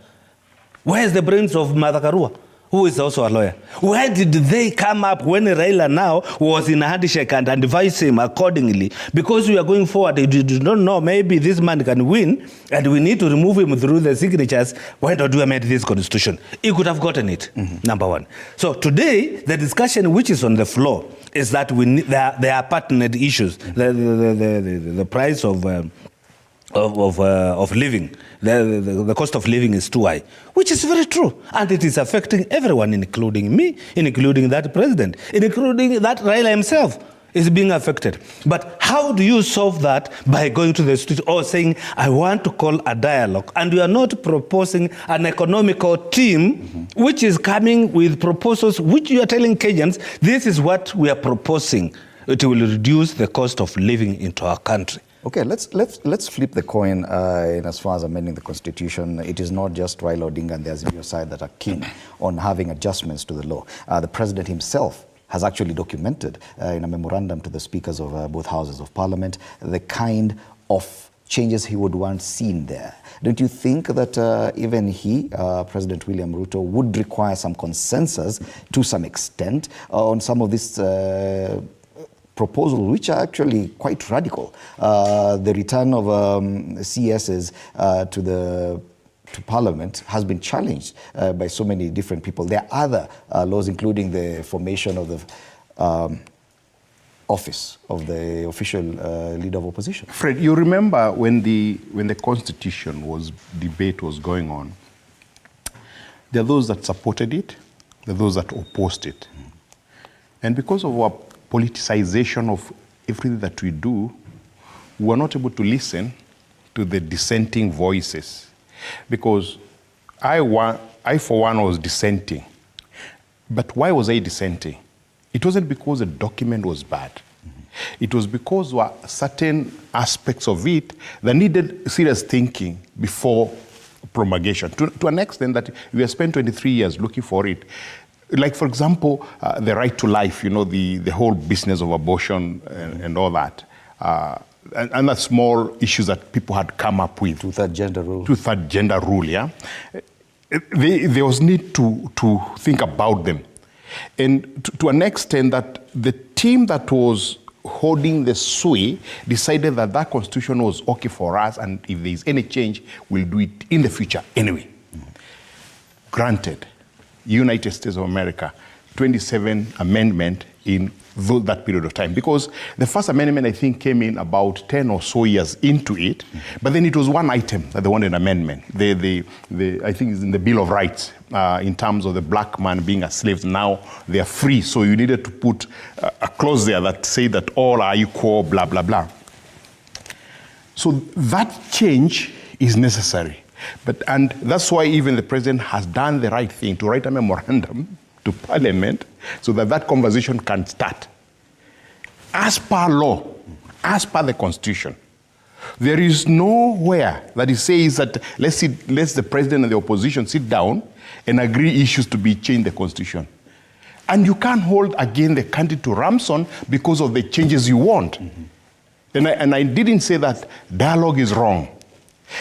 Where is the brains of Martha Karua, who is also a lawyer? Where did they come up when Raila now was in a handshake and advised him accordingly? Because we are going forward, you do not know, maybe this man can win and we need to remove him through the signatures. Why don't we amend this Constitution? He could have gotten it, number one. So today, the discussion which is on the floor is that there are pertinent issues. The price of living, the cost of living is too high, which is very true. And it is affecting everyone, including me, including that president, including that Raila himself is being affected. But how do you solve that? By going to the street or saying, I want to call a dialogue. And you are not proposing an economical team which is coming with proposals which you are telling Kenyans, this is what we are proposing. It will reduce the cost of living into our country. Okay, let's flip the coin in as far as amending the Constitution. It is not just Raila Odinga and the Azimio side that are keen on having adjustments to the law. The president himself has actually documented in a memorandum to the speakers of both houses of parliament the kind of changes he would want seen there. Don't you think that even he, President William Ruto, would require some consensus to some extent on some of these proposals, which are actually quite radical? The return of CSs to Parliament has been challenged by so many different people. There are other laws, including the formation of the office of the official leader of opposition. Fred, you remember when the Constitution debate was going on, there are those that supported it, there are those that opposed it. And because of our politicization of everything that we do, we were not able to listen to the dissenting voices. Because I for one, was dissenting. But why was I dissenting? It wasn't because the document was bad. It was because there were certain aspects of it that needed serious thinking before promulgation, to an extent that we have spent 23 years looking for it. Like, for example, the right to life, the whole business of abortion and all that. And the small issues that people had come up with. Two-third gender rule. Two-third gender rule, yeah. There was need to think about them. And to an extent that the team that was holding the sway decided that that constitution was okay for us, and if there is any change, we'll do it in the future anyway. Granted, United States of America, 27 amendment in that period of time, because the first amendment, I think, came in about 10 or so years into it, but then it was one item that they wanted an amendment. I think it's in the Bill of Rights, in terms of the black man being a slave. Now they are free, so you needed to put a clause there that said that all are equal, blah, blah, blah. So that change is necessary. And that's why even the president has done the right thing to write a memorandum to Parliament so that that conversation can start. As per law, as per the Constitution, there is nowhere that it says that let's the president and the opposition sit down and agree issues to be changed in the Constitution. And you can't hold again the country to ransom because of the changes you want. And I didn't say that dialogue is wrong.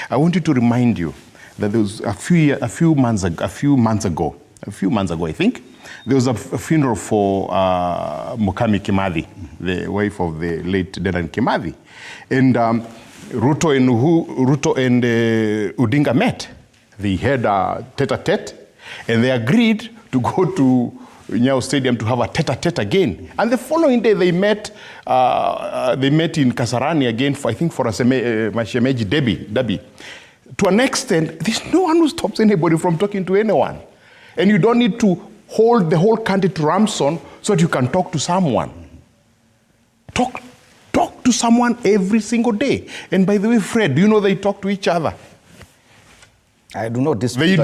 I want you to remind you that there was a few months ago, I think, there was a funeral for Mukami Kimathi, the wife of the late Dedan Kimathi. And Ruto and Odinga met. They had a tete-a-tete, and they agreed to go to Nyayo Stadium to have a tete-a-tete again. And the following day, they met in Kasarani again for a Mashemeji Derby. To an extent, there's no one who stops anybody from talking to anyone. And you don't need to hold the whole country to ransom so that you can talk to someone. Talk to someone every single day. And by the way, Fred, do you know they talk to each other? I do not dispute.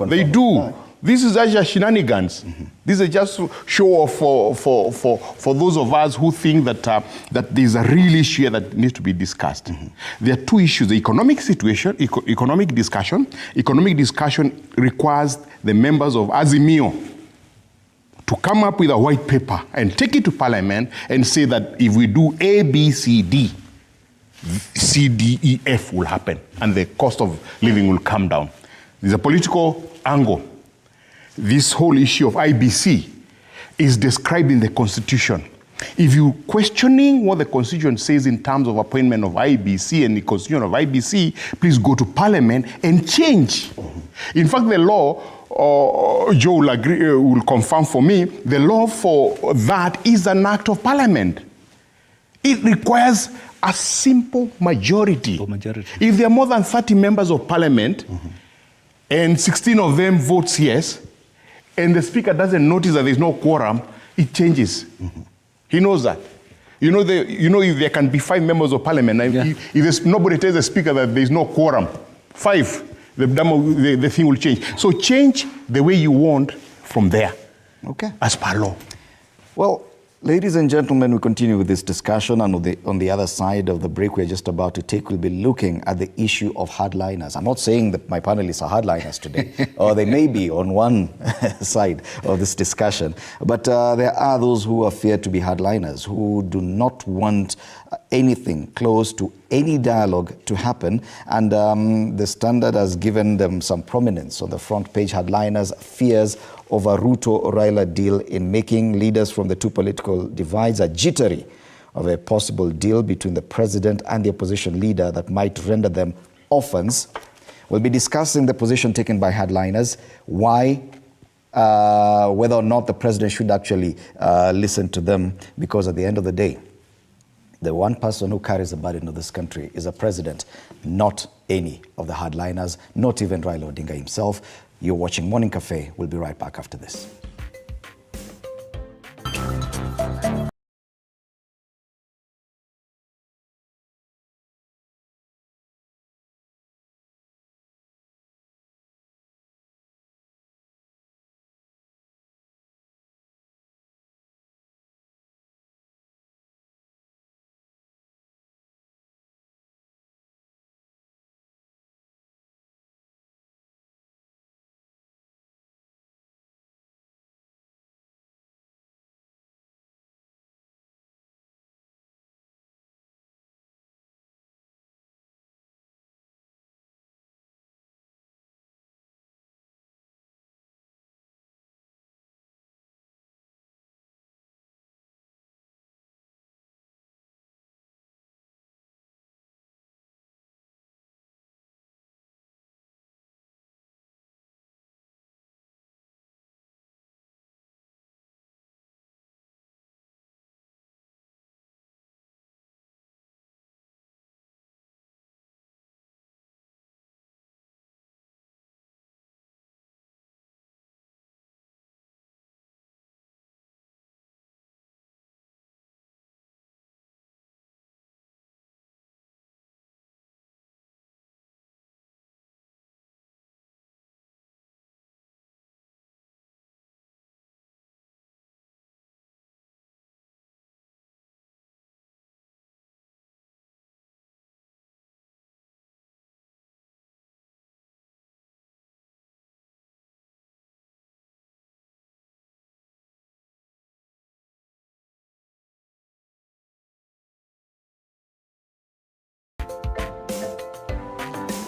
They do. This is actually shenanigans. This is just show off for those of us who think that there's a real issue here that needs to be discussed. There are two issues: the economic situation, economic discussion. Economic discussion requires the members of Azimio to come up with a white paper and take it to Parliament and say that if we do A, B, C, D, C, D, E, F will happen, and the cost of living will come down. There's a political angle. This whole issue of IBC is described in the Constitution. If you're questioning what the Constitution says in terms of appointment of IBC and the Constitution of IBC, please go to Parliament and change. In fact, the law, Joe will confirm for me, the law for that is an act of Parliament. It requires a simple majority. If there are more than 30 members of Parliament, and 16 of them votes yes, and the Speaker doesn't notice that there's no quorum, it changes. He knows that. If there can be 5 members of Parliament, if nobody tells the Speaker that there's no quorum, 5, the thing will change. So change the way you want from there, as per law. Well, ladies and gentlemen, we continue with this discussion, and on the other side of the break we're just about to take, we'll be looking at the issue of hardliners. I'm not saying that my panelists are hardliners today, or they may be on one side of this discussion, but there are those who are feared to be hardliners, who do not want anything close to any dialogue to happen, and the Standard has given them some prominence on the front page. Hardliners fears over Ruto-Raila deal in making leaders from the two political divides are jittery of a possible deal between the president and the opposition leader that might render them orphans. We'll be discussing the position taken by hardliners, why, whether or not the president should actually listen to them, because at the end of the day, the one person who carries the burden of this country is a president, not any of the hardliners, not even Raila Odinga himself. You're watching Morning Cafe. We'll be right back after this.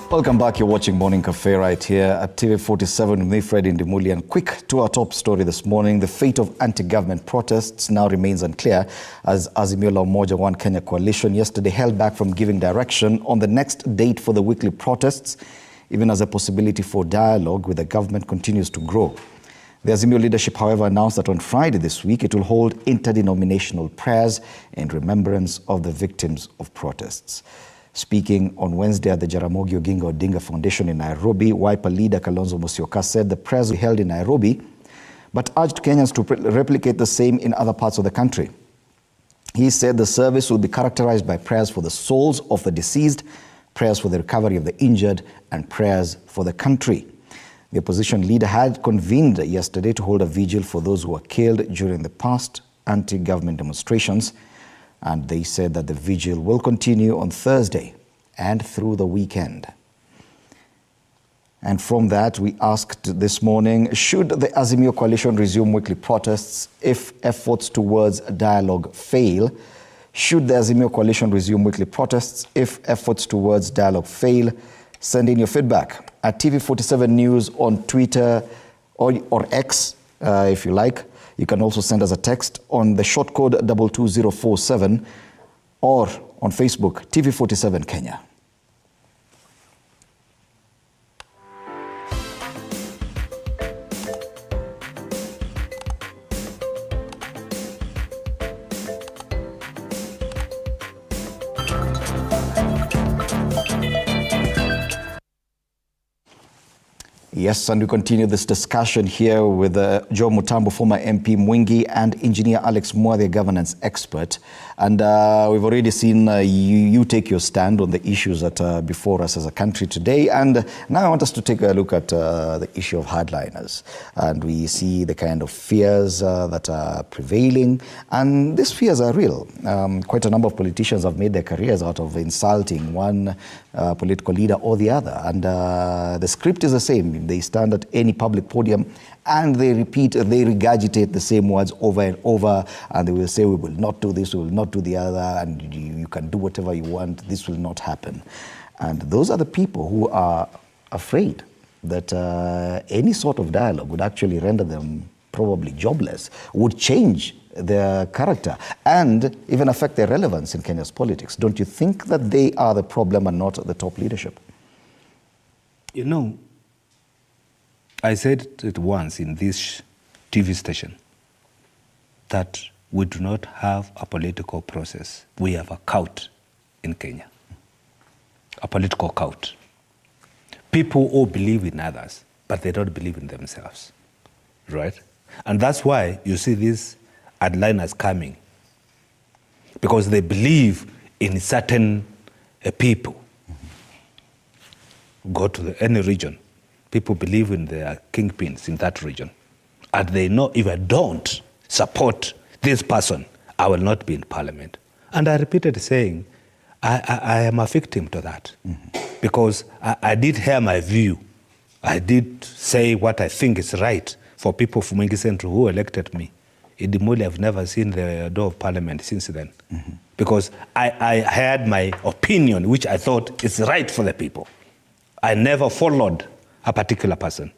Welcome back. You're watching Morning Cafe right here at TV47 with me, Fred Indimuli. And quick to our top story this morning. The fate of anti-government protests now remains unclear as Azimio la Umoja One Kenya coalition yesterday held back from giving direction on the next date for the weekly protests, even as a possibility for dialogue with the government continues to grow. The Azimio leadership, however, announced that on Friday this week it will hold interdenominational prayers in remembrance of the victims of protests. Speaking on Wednesday at the Jaramogi Oginga Odinga Foundation in Nairobi, Wiper leader Kalonzo Musyoka said the prayers will be held in Nairobi, but urged Kenyans to replicate the same in other parts of the country. He said the service will be characterized by prayers for the souls of the deceased, prayers for the recovery of the injured, and prayers for the country. The opposition leader had convened yesterday to hold a vigil for those who were killed during the past anti-government demonstrations. And they said that the vigil will continue on Thursday and through the weekend. And from that, we asked this morning, should the Azimio coalition resume weekly protests if efforts towards dialogue fail? Should the Azimio coalition resume weekly protests if efforts towards dialogue fail? Send in your feedback at TV47 News on Twitter or X, if you like. You can also send us a text on the short code 22047 or on Facebook, TV47 Kenya. Yes, and we continue this discussion here with Joe Mutambo, former MP Mwingi, and engineer Alex Moore, the governance expert. And we've already seen you take your stand on the issues that are before us as a country today. And now I want us to take a look at the issue of hardliners. And we see the kind of fears that are prevailing. And these fears are real. Quite a number of politicians have made their careers out of insulting one political leader or the other. And the script is the same. They stand at any public podium and they repeat, they regurgitate the same words over and over, and they will say, we will not do this, we will not do the other, and you can do whatever you want, this will not happen. And those are the people who are afraid that any sort of dialogue would actually render them probably jobless, would change their character, and even affect their relevance in Kenya's politics. Don't you think that they are the problem and not the top leadership? You know, I said it once in this TV station that we do not have a political process. We have a cult in Kenya, a political cult. People all believe in others, but they don't believe in themselves, right? And that's why you see these hardliners coming, because they believe in certain people. Go to any region. People believe in their kingpins in that region. And they know if I don't support this person, I will not be in parliament. And I repeated saying, I am a victim to that. Because I did hear my view. I did say what I think is right for people from Mwingi Central who elected me. Idimuli, I've never seen the door of parliament since then. Because I had my opinion, which I thought is right for the people. I never followed a particular person.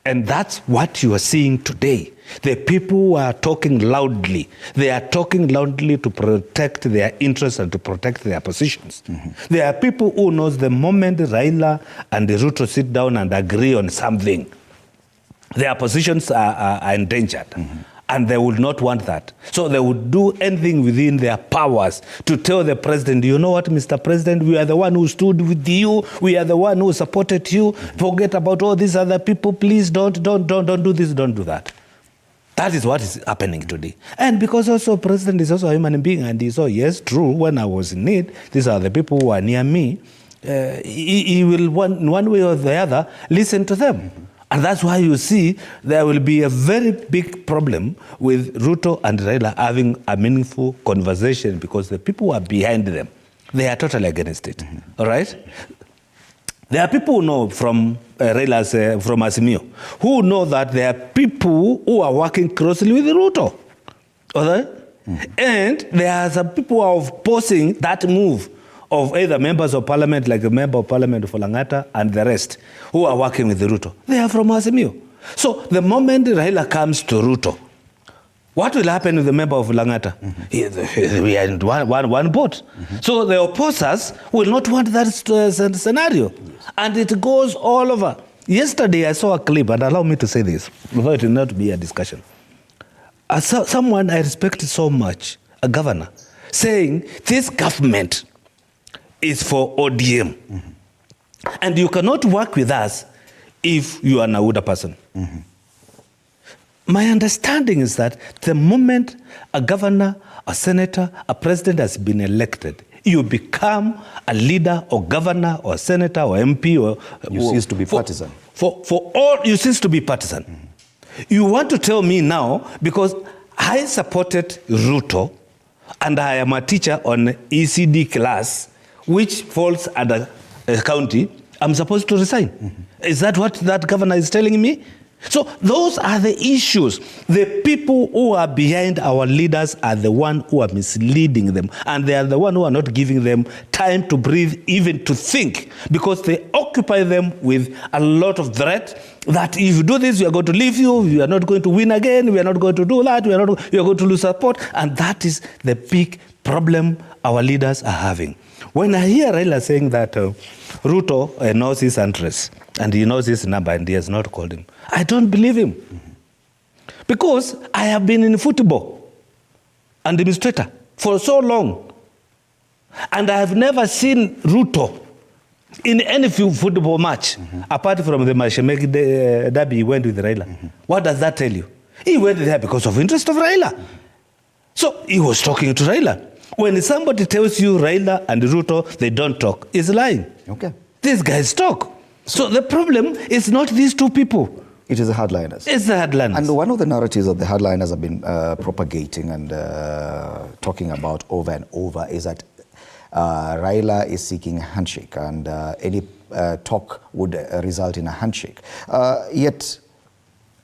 And that's what you are seeing today. The people who are talking loudly, they are talking loudly to protect their interests and to protect their positions. There are people who knows the moment Raila and Ruto sit down and agree on something, their positions are endangered. And they would not want that. So they would do anything within their powers to tell the president, you know what, Mr. President, we are the one who stood with you. We are the one who supported you. Forget about all these other people. Please don't do this, don't do that. That is what is happening today. And because also president is also a human being, and he saw, yes, true, when I was in need, these are the people who are near me. He will, one way or the other, listen to them. And that's why you see there will be a very big problem with Ruto and Raila having a meaningful conversation, because the people who are behind them, they are totally against it. All right? There are people who know from Raila's, from Azimio, who know that there are people who are working closely with Ruto. All right? And there are some people who are opposing that move of either members of parliament, like the member of parliament for Langata and the rest, who are working with Ruto. They are from Azimio. So the moment Raila comes to Ruto, what will happen with the member of Langata? We are in one boat. So the opposers will not want that scenario. Yes. And it goes all over. Yesterday I saw a clip, and allow me to say this, before it will not be a discussion. Someone I respect so much, a governor, saying this government is for ODM. And you cannot work with us if you are an Auda person. My understanding is that the moment a governor, a senator, a president has been elected, you become a leader or governor or senator or MP or... You cease to be partisan. For all, you cease to be partisan. You want to tell me now, because I supported Ruto and I am a teacher on ECD class, which falls under a county, I'm supposed to resign. Is that what that governor is telling me? So those are the issues. The people who are behind our leaders are the ones who are misleading them. And they are the ones who are not giving them time to breathe, even to think. Because they occupy them with a lot of threat that if you do this, we are going to leave you, we are not going to win again, we are not going to do that, we are going to lose support. And that is the big problem our leaders are having. When I hear Raila saying that Ruto knows his address and he knows his number and he has not called him, I don't believe him. Because I have been in football and administrator for so long. And I have never seen Ruto in any football match, apart from the Mashemeki derby he went with Raila. What does that tell you? He went there because of interest of Raila. So he was talking to Raila. When somebody tells you Raila and Ruto, they don't talk, is lying. Okay. These guys talk. So the problem is not these two people. It is the hardliners. It's the hardliners. And one of the narratives that the hardliners have been propagating and talking about over and over is that Raila is seeking a handshake, and any talk would result in a handshake. Yet,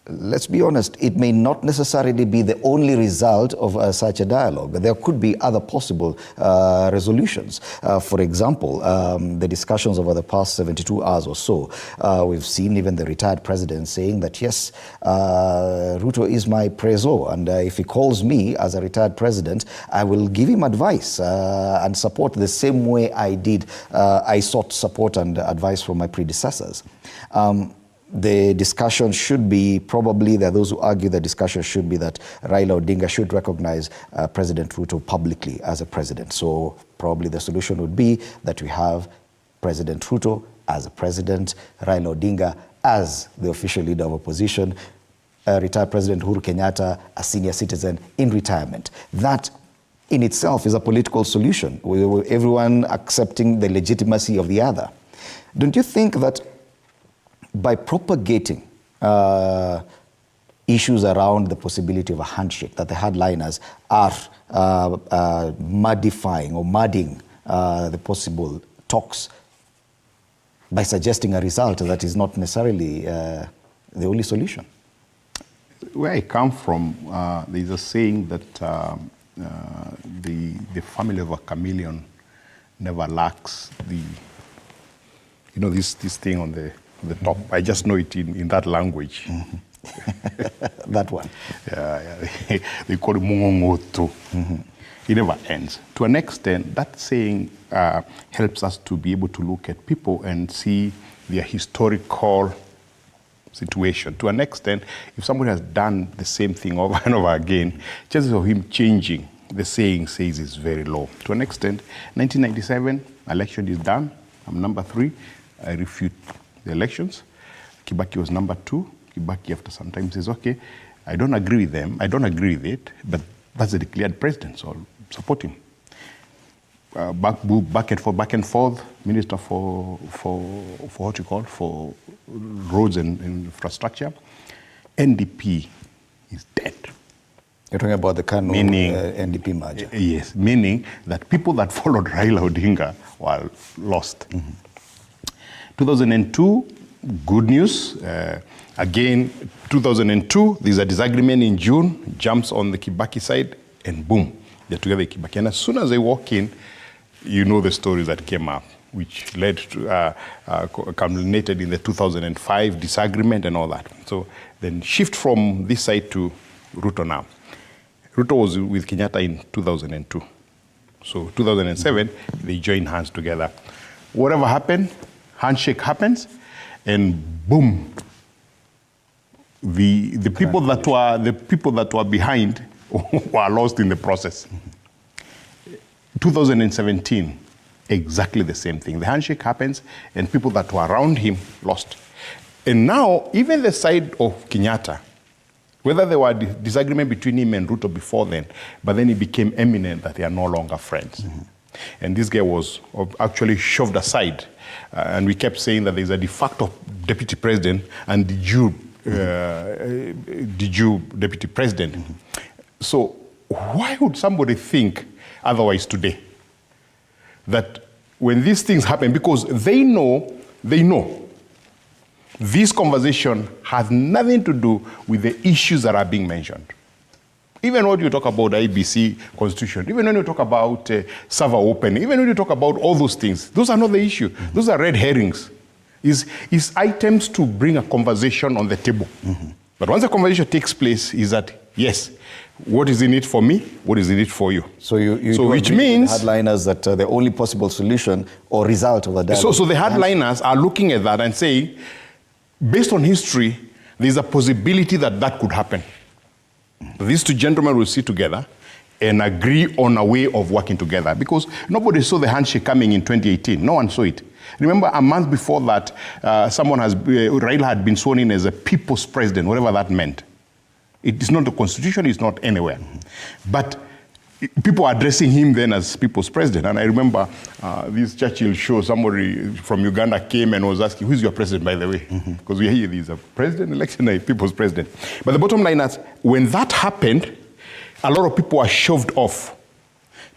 let's be honest, it may not necessarily be the only result of such a dialogue. There could be other possible resolutions. For example, the discussions over the past 72 hours or so, we've seen even the retired president saying that, yes, Ruto is my preso, and if he calls me as a retired president, I will give him advice and support the same way I did. I sought support and advice from my predecessors. The discussion should be, probably there are those who argue the discussion should be that Raila Odinga should recognize President Ruto publicly as a president. So probably the solution would be that we have President Ruto as a president, Raila Odinga as the official leader of opposition, retired President Uhuru Kenyatta, a senior citizen in retirement. That in itself is a political solution, with everyone accepting the legitimacy of the other. Don't you think that by propagating issues around the possibility of a handshake, that the hardliners are modifying or mudding the possible talks by suggesting a result that is not necessarily the only solution? Where I come from, there's a saying that the family of a chameleon never lacks the, this thing on the top. I just know it in that language. That one. Yeah. They call it mungongoto. It never ends. To an extent, that saying helps us to be able to look at people and see their historical situation. To an extent, if somebody has done the same thing over and over again, chances of him changing the saying says is very low. To an extent, 1997, election is done. I'm number 3. I refute the elections. Kibaki was number 2. Kibaki after some time says, okay, I don't agree with them, I don't agree with it, but that's the declared president, so I'll support him. Back and forth, minister for what you call, for roads and infrastructure. NDP is dead. You're talking about the Kanu NDP merger. Yes, meaning that people that followed Raila Odinga were lost. 2002, good news. Again, 2002, there's a disagreement in June, jumps on the Kibaki side, and boom, they're together with Kibaki. And as soon as they walk in, you know the stories that came up, which led to, culminated in the 2005 disagreement and all that. So then shift from this side to Ruto now. Ruto was with Kenyatta in 2002. So 2007, they joined hands together. Whatever happened, handshake happens, and boom, the people that were behind were lost in the process. 2017, exactly the same thing. The handshake happens, and people that were around him lost. And now, even the side of Kenyatta, whether there were disagreement between him and Ruto before then, but then it became eminent that they are no longer friends. And this guy was actually shoved aside. And we kept saying that there's a de facto deputy president and de jure deputy president. So why would somebody think otherwise today? That when these things happen, because they know this conversation has nothing to do with the issues that are being mentioned. Even when you talk about the IBC constitution, even when you talk about server open, even when you talk about all those things, those are not the issue. Those are red herrings. Is items to bring a conversation on the table. But once a conversation takes place, is that, yes, what is in it for me? What is in it for you? So which means hardliners that the only possible solution or result of a dialogue. So the hardliners are looking at that and saying, based on history, there's a possibility that that could happen. These two gentlemen will sit together and agree on a way of working together, because nobody saw the handshake coming in 2018. No one saw it. Remember, a month before that, Raila had been sworn in as a people's president, whatever that meant. It is not the constitution, it's not anywhere. But people are addressing him then as people's president. And I remember this Churchill show, somebody from Uganda came and was asking, who's your president, by the way? Because we hear there's a president election, a people's president. But the bottom line is, when that happened, a lot of people were shoved off.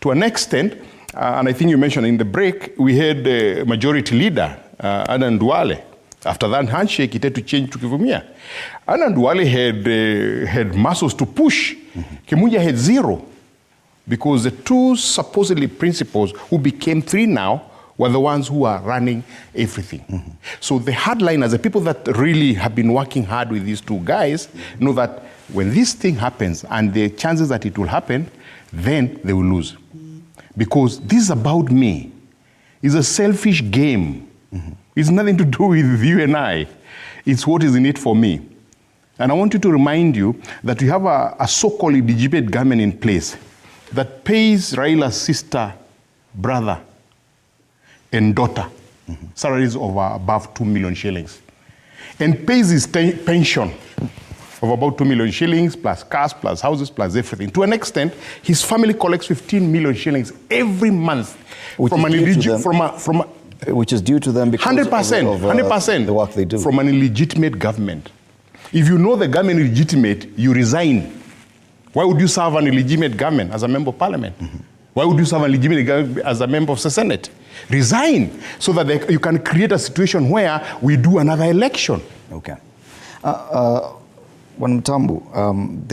To an extent, and I think you mentioned in the break, we had the majority leader, Adan Duale. After that handshake, it had to change to Kivumia. Adan Duale had muscles to push. Kimunya had zero. Because the two supposedly principals who became three now were the ones who are running everything. So the hardliners, the people that really have been working hard with these two guys, know that when this thing happens and the chances that it will happen, then they will lose. Because this is about me. It's a selfish game. It's nothing to do with you and I. It's what is in it for me. And I want you to remind you that we have a so-called illegitimate government in place that pays Raila's sister, brother, and daughter salaries of above 2 million shillings, and pays his pension of about 2 million shillings, plus cars, plus houses, plus everything. To an extent, his family collects 15 million shillings every month which is due to them because 100%, of 100% the work they do. From an illegitimate government. If you know the government is legitimate, you resign. Why would you serve an illegitimate government as a member of parliament? Why would you serve an illegitimate government as a member of the Senate? Resign, so that you can create a situation where we do another election. Okay. Wanamtambu,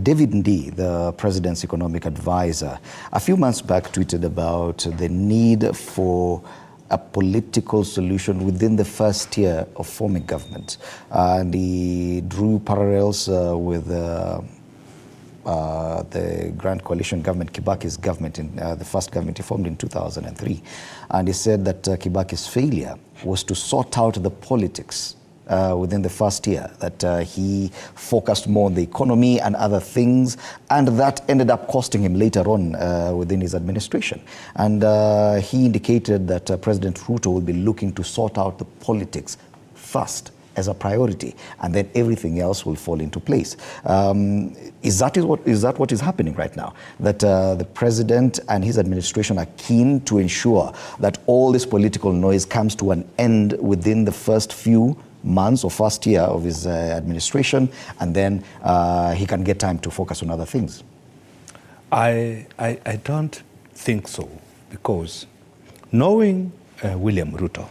David Ndii, the president's economic advisor, a few months back tweeted about the need for a political solution within the first year of forming government. And he drew parallels with the Grand Coalition government, Kibaki's government, the first government he formed in 2003. And he said that Kibaki's failure was to sort out the politics within the first year, that he focused more on the economy and other things, and that ended up costing him later on within his administration. And he indicated that President Ruto will be looking to sort out the politics first as a priority, and then everything else will fall into place. Is that what is happening right now? That the president and his administration are keen to ensure that all this political noise comes to an end within the first few months or first year of his administration, and then he can get time to focus on other things? I don't think so, because knowing William Ruto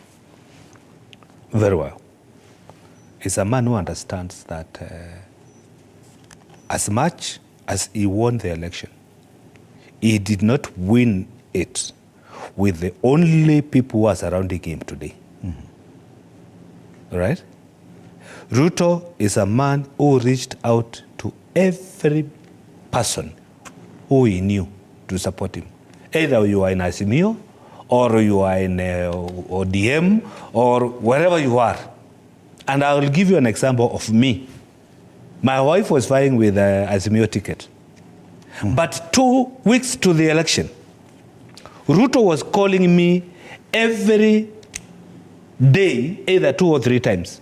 very well, is a man who understands that as much as he won the election, he did not win it with the only people who are surrounding him today. All right? Ruto is a man who reached out to every person who he knew to support him. Either you are in Azimio, or you are in ODM, or wherever you are. And I will give you an example of me. My wife was vying with Azimio ticket. But 2 weeks to the election, Ruto was calling me every day, either 2 or 3 times,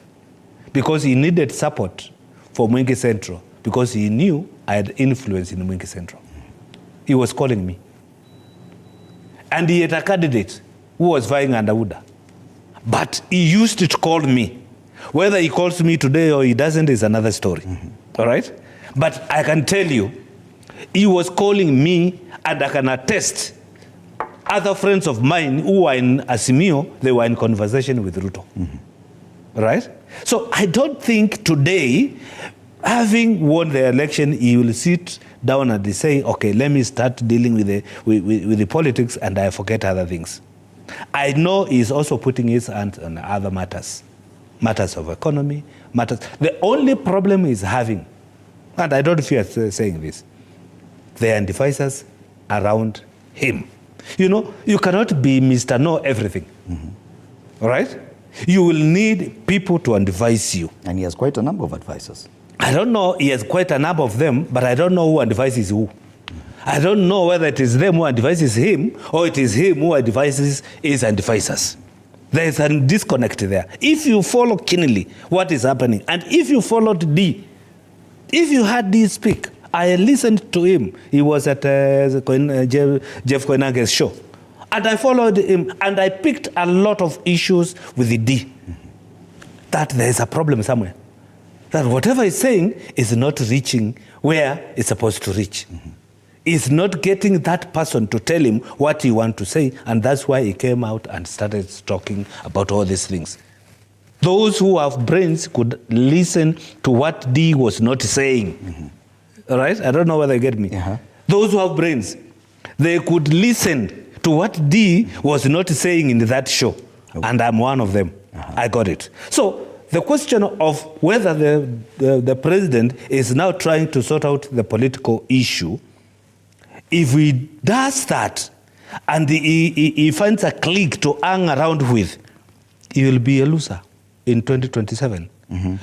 because he needed support for Mwingi Central, because he knew I had influence in Mwingi Central. He was calling me. And he had a candidate who was vying under UDA. But he used to call me. Whether he calls me today or he doesn't is another story. All right? But I can tell you, he was calling me, and I can attest other friends of mine who were in Azimio, they were in conversation with Ruto. Right? So I don't think today, having won the election, he will sit down and say, okay, let me start dealing with the politics, and I forget other things. I know he's also putting his hands on other matters of economy, matters. The only problem he's having, and I don't fear saying this, there are devices around him. You know, you cannot be Mr. Know Everything. All right? You will need people to advise you. And he has quite a number of advisors. I don't know, he has quite a number of them, but I don't know who advises who. I don't know whether it is them who advises him, or it is him who advises his advisors. There is a disconnect there. If you follow keenly what is happening, and if you followed D, if you had D speak, I listened to him. He was at Jeff Koinange's show. And I followed him, and I picked a lot of issues with the D. That there is a problem somewhere. That whatever he's saying is not reaching where it's supposed to reach. He's not getting that person to tell him what he wants to say, and that's why he came out and started talking about all these things. Those who have brains could listen to what D was not saying. All right? I don't know whether you get me. Those who have brains, they could listen to what D was not saying in that show. And I'm one of them. I got it. So the question of whether the president is now trying to sort out the political issue, if he does that and he finds a clique to hang around with, he will be a loser in 2027.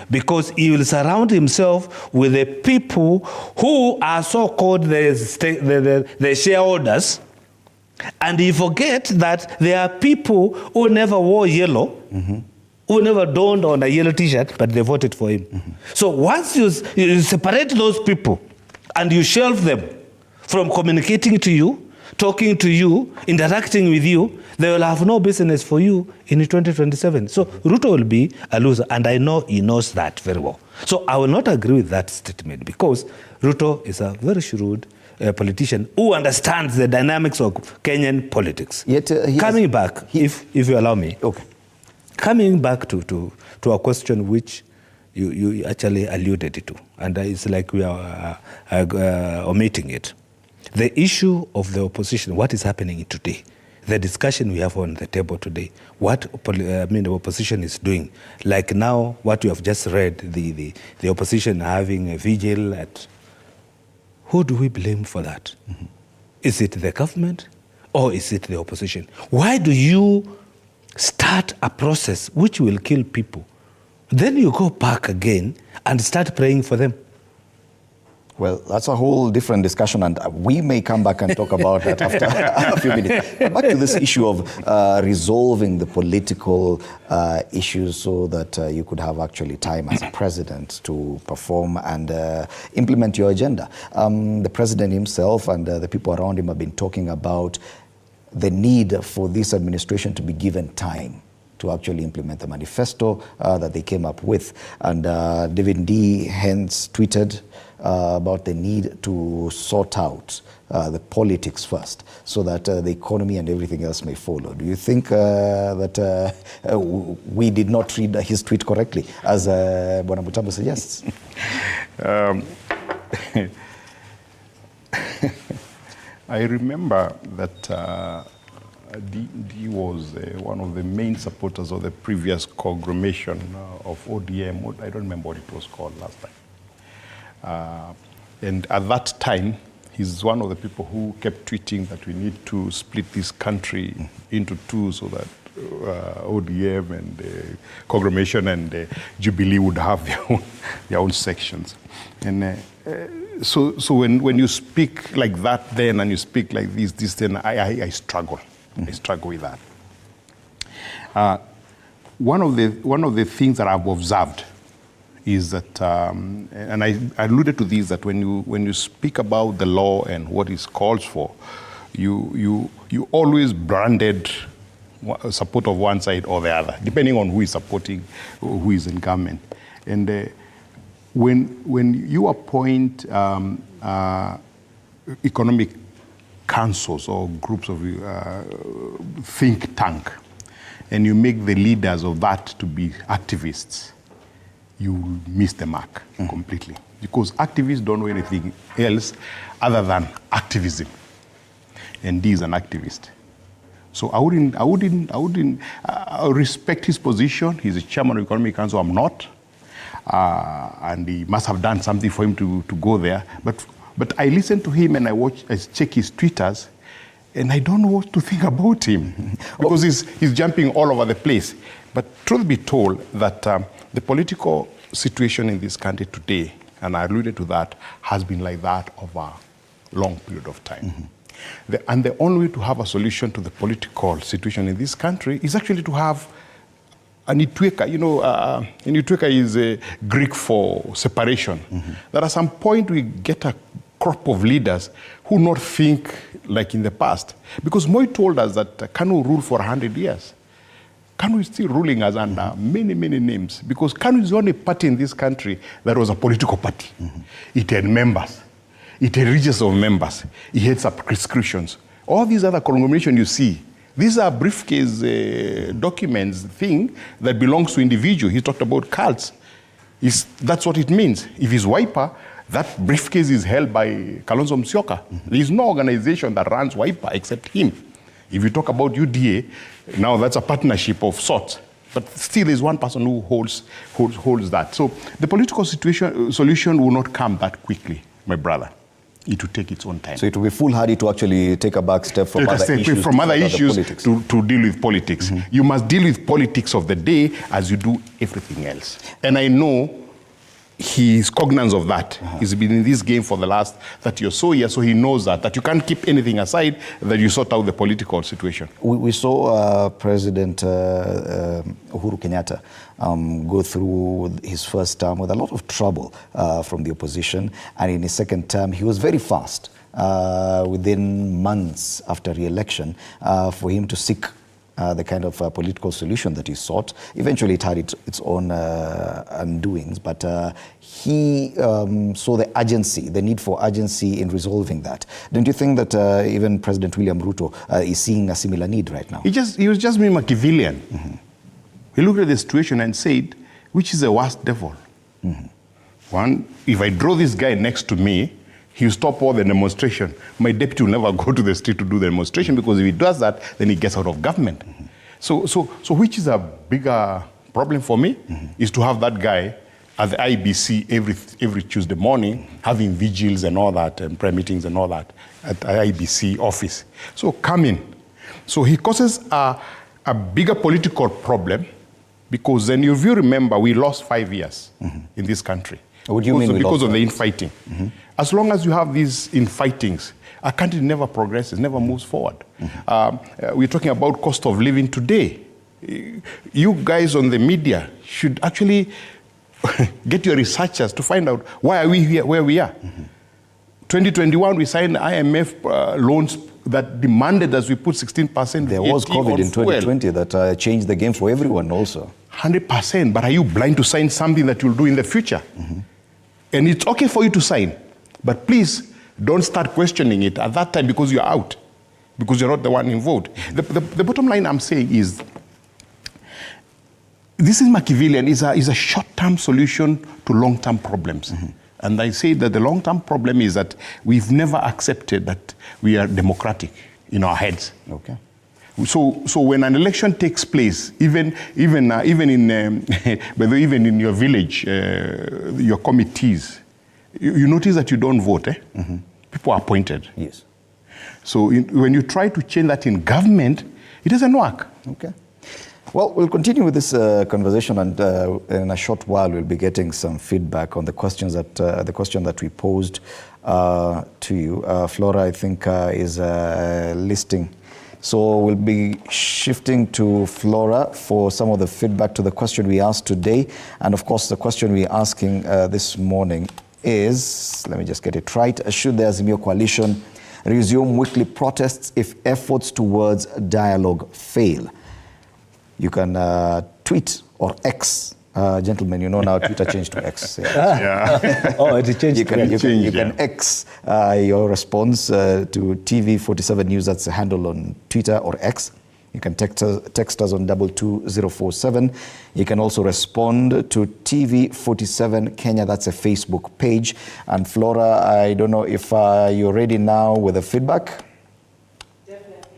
Because he will surround himself with the people who are so-called the shareholders, and he forget that there are people who never wore yellow, who never donned on a yellow t-shirt, but they voted for him. So once you separate those people and you shelve them from communicating to you, talking to you, interacting with you, they will have no business for you in 2027. So Ruto will be a loser, and I know he knows that very well. So I will not agree with that statement, because Ruto is a very shrewd politician who understands the dynamics of Kenyan politics. Yet, coming back, if you allow me, coming back to a question which you actually alluded to, and it's like we are omitting it. The issue of the opposition, what is happening today, the discussion we have on the table today, what the opposition is doing, like now what you have just read, the opposition having a vigil at, who do we blame for that? Is it the government or is it the opposition? Why do you start a process which will kill people? Then you go back again and start praying for them. Well, that's a whole different discussion, and we may come back and talk about that after a few minutes. But back to this issue of resolving the political issues so that you could have actually time as a president to perform and implement your agenda. The president himself and the people around him have been talking about the need for this administration to be given time to actually implement the manifesto that they came up with. And David D. hence tweeted about the need to sort out the politics first so that the economy and everything else may follow. Do you think that we did not read his tweet correctly, as Bwana Mutambo suggests? I remember that D was one of the main supporters of the previous conglomeration of ODM. I don't remember what it was called last time. And at that time, he's one of the people who kept tweeting that we need to split this country into two so that ODM and conglomeration and Jubilee would have their own sections. And so when you speak like that then and you speak like this then I struggle. I struggle with that. One of the things that I've observed is that, and I alluded to this, that when you speak about the law and what it calls for, you always branded support of one side or the other, depending on who is supporting, who is in government. And when you appoint economic councils or groups of think tank, and you make the leaders of that to be activists, you miss the mark completely. Because activists don't know anything else other than activism. And he is an activist. So I respect his position. He's a chairman of the Economic Council. I'm not. And he must have done something for him to go there. But I listen to him and I check his Twitters, and I don't know what to think about him because he's jumping all over the place. But truth be told, that the political situation in this country today, and I alluded to that, has been like that over a long period of time. And the only way to have a solution to the political situation in this country is actually to have an Itweka. You know, an Itweka is a Greek for separation. That at some point we get a crop of leaders who not think like in the past. Because Moi told us that Kanu ruled for 100 years. Kanu is still ruling us under many, many names. Because Kanu is the only party in this country that was a political party. It had members. It had registers of members. It had subscriptions. All these other conglomerations you see, these are briefcase documents, thing that belongs to individual. He talked about cults. That's what it means. If he's Wiper, that briefcase is held by Kalonzo Musyoka. There is no organization that runs Wiper except him. If you talk about UDA, now that's a partnership of sorts. But still there's one person who holds that. So the political solution will not come that quickly, my brother. It will take its own time. So it will be foolhardy to actually take a back step from other issues to deal with politics. You must deal with politics of the day as you do everything else. And I know he is cognizant of that. He's been in this game for the last 30 or so years, so he knows that you can't keep anything aside, that you sort out the political situation. We saw President Uhuru Kenyatta go through his first term with a lot of trouble from the opposition, and in his second term he was very fast, within months after re-election, for him to seek the kind of political solution that he sought. Eventually it had its own undoings, but he saw the urgency, the need for urgency in resolving that. Don't you think that even President William Ruto is seeing a similar need right now? He was just being Machiavellian. He looked at the situation and said, which is the worst devil? One, if I draw this guy next to me, he'll stop all the demonstration. My deputy will never go to the street to do the demonstration, because if he does that, then he gets out of government. So which is a bigger problem for me, is to have that guy at the IBC every Tuesday morning, having vigils and all that, and prayer meetings and all that at the IBC office. So come in. So he causes a bigger political problem, because then if you remember, we lost 5 years in this country. What do you mean because of the infighting? As long as you have these infightings, a country never progresses, never moves forward. We're talking about cost of living today. You guys on the media should actually get your researchers to find out why are we here where we are. 2021, we signed IMF loans that demanded us we put 16%. There was COVID in 2020 that changed the game for everyone also. 100%, but are you blind to sign something that you'll do in the future? And it's okay for you to sign, but please don't start questioning it at that time, because you're out, because you're not the one involved. The bottom line I'm saying is, this is Machiavellian, is a short-term solution to long-term problems. And I say that the long-term problem is that we've never accepted that we are democratic in our heads. Okay. So when an election takes place, even in your village, your committees, you notice that you don't vote. People are appointed. Yes. So when you try to change that in government, it doesn't work. Okay. Well, we'll continue with this conversation, and in a short while we'll be getting some feedback on the questions that the question that we posed to you. Flora, I think, is listing. So we'll be shifting to Flora for some of the feedback to the question we asked today. And of course, the question we're asking this morning is, let me just get it right, should the Azimio coalition resume weekly protests if efforts towards dialogue fail? You can tweet or X. Gentlemen, you know now Twitter changed to X. Yeah. Oh, it changed. You can X your response to TV47 News. That's the handle on Twitter or X. You can text us on 22047. You can also respond to TV47 Kenya. That's a Facebook page. And Flora, I don't know if you're ready now with the feedback.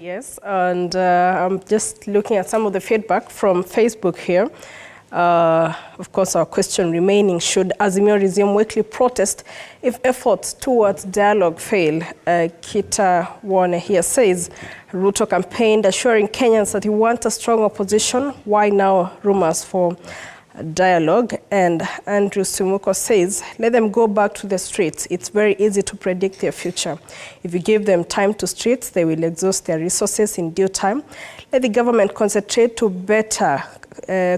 Yes, and I'm just looking at some of the feedback from Facebook here. Of course, our question remaining, should Azimio resume weekly protest if efforts towards dialogue fail? Kita Warner here says, Ruto campaigned assuring Kenyans that he wants a strong opposition. Why now rumors for dialogue? And Andrew Sumuko says, let them go back to the streets. It's very easy to predict their future. If you give them time to streets, they will exhaust their resources in due time. Let the government concentrate to better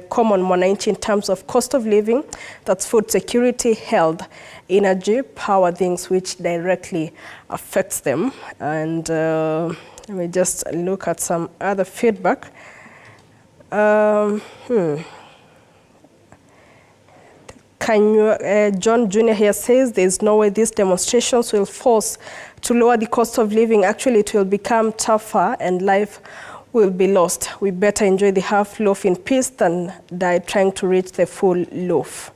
common mwananchi in terms of cost of living, that's food security, health, energy, power, things which directly affects them. And let me just look at some other feedback. John Jr. here says there's no way these demonstrations will force to lower the cost of living. Actually, it will become tougher and life will be lost. We better enjoy the half loaf in peace than die trying to reach the full loaf.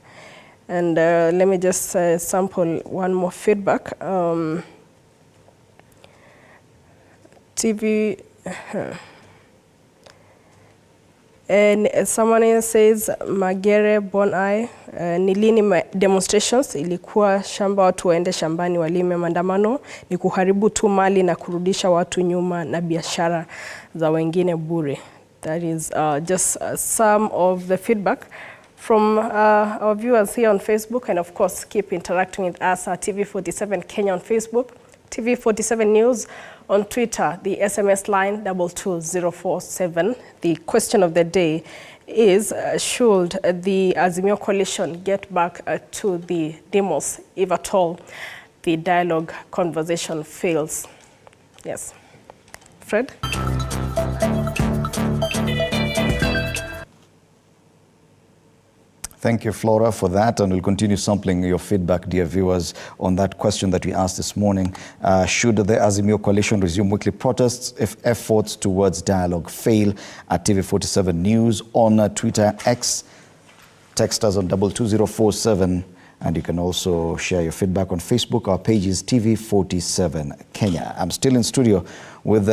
And let me just sample one more feedback. And someone else says, Magere Bonai, ni lini demonstrations, ilikuwa shamba watu waende shambani walime, maandamano ni kuharibu tu mali na kurudisha watu nyuma na biashara za wengine bure. That is just some of the feedback from our viewers here on Facebook, and of course keep interacting with us at TV47 Kenya on Facebook, TV47 News on Twitter, the SMS line 22047. The question of the day is, should the Azimio coalition get back to the demos if at all the dialogue conversation fails? Yes. Fred? Thank you, Flora, for that, and we'll continue sampling your feedback, dear viewers, on that question that we asked this morning. Should the Azimio coalition resume weekly protests if efforts towards dialogue fail? At TV47 News on Twitter, X. Text us on 22047, and you can also share your feedback on Facebook. Our page is TV47 Kenya. I'm still in studio with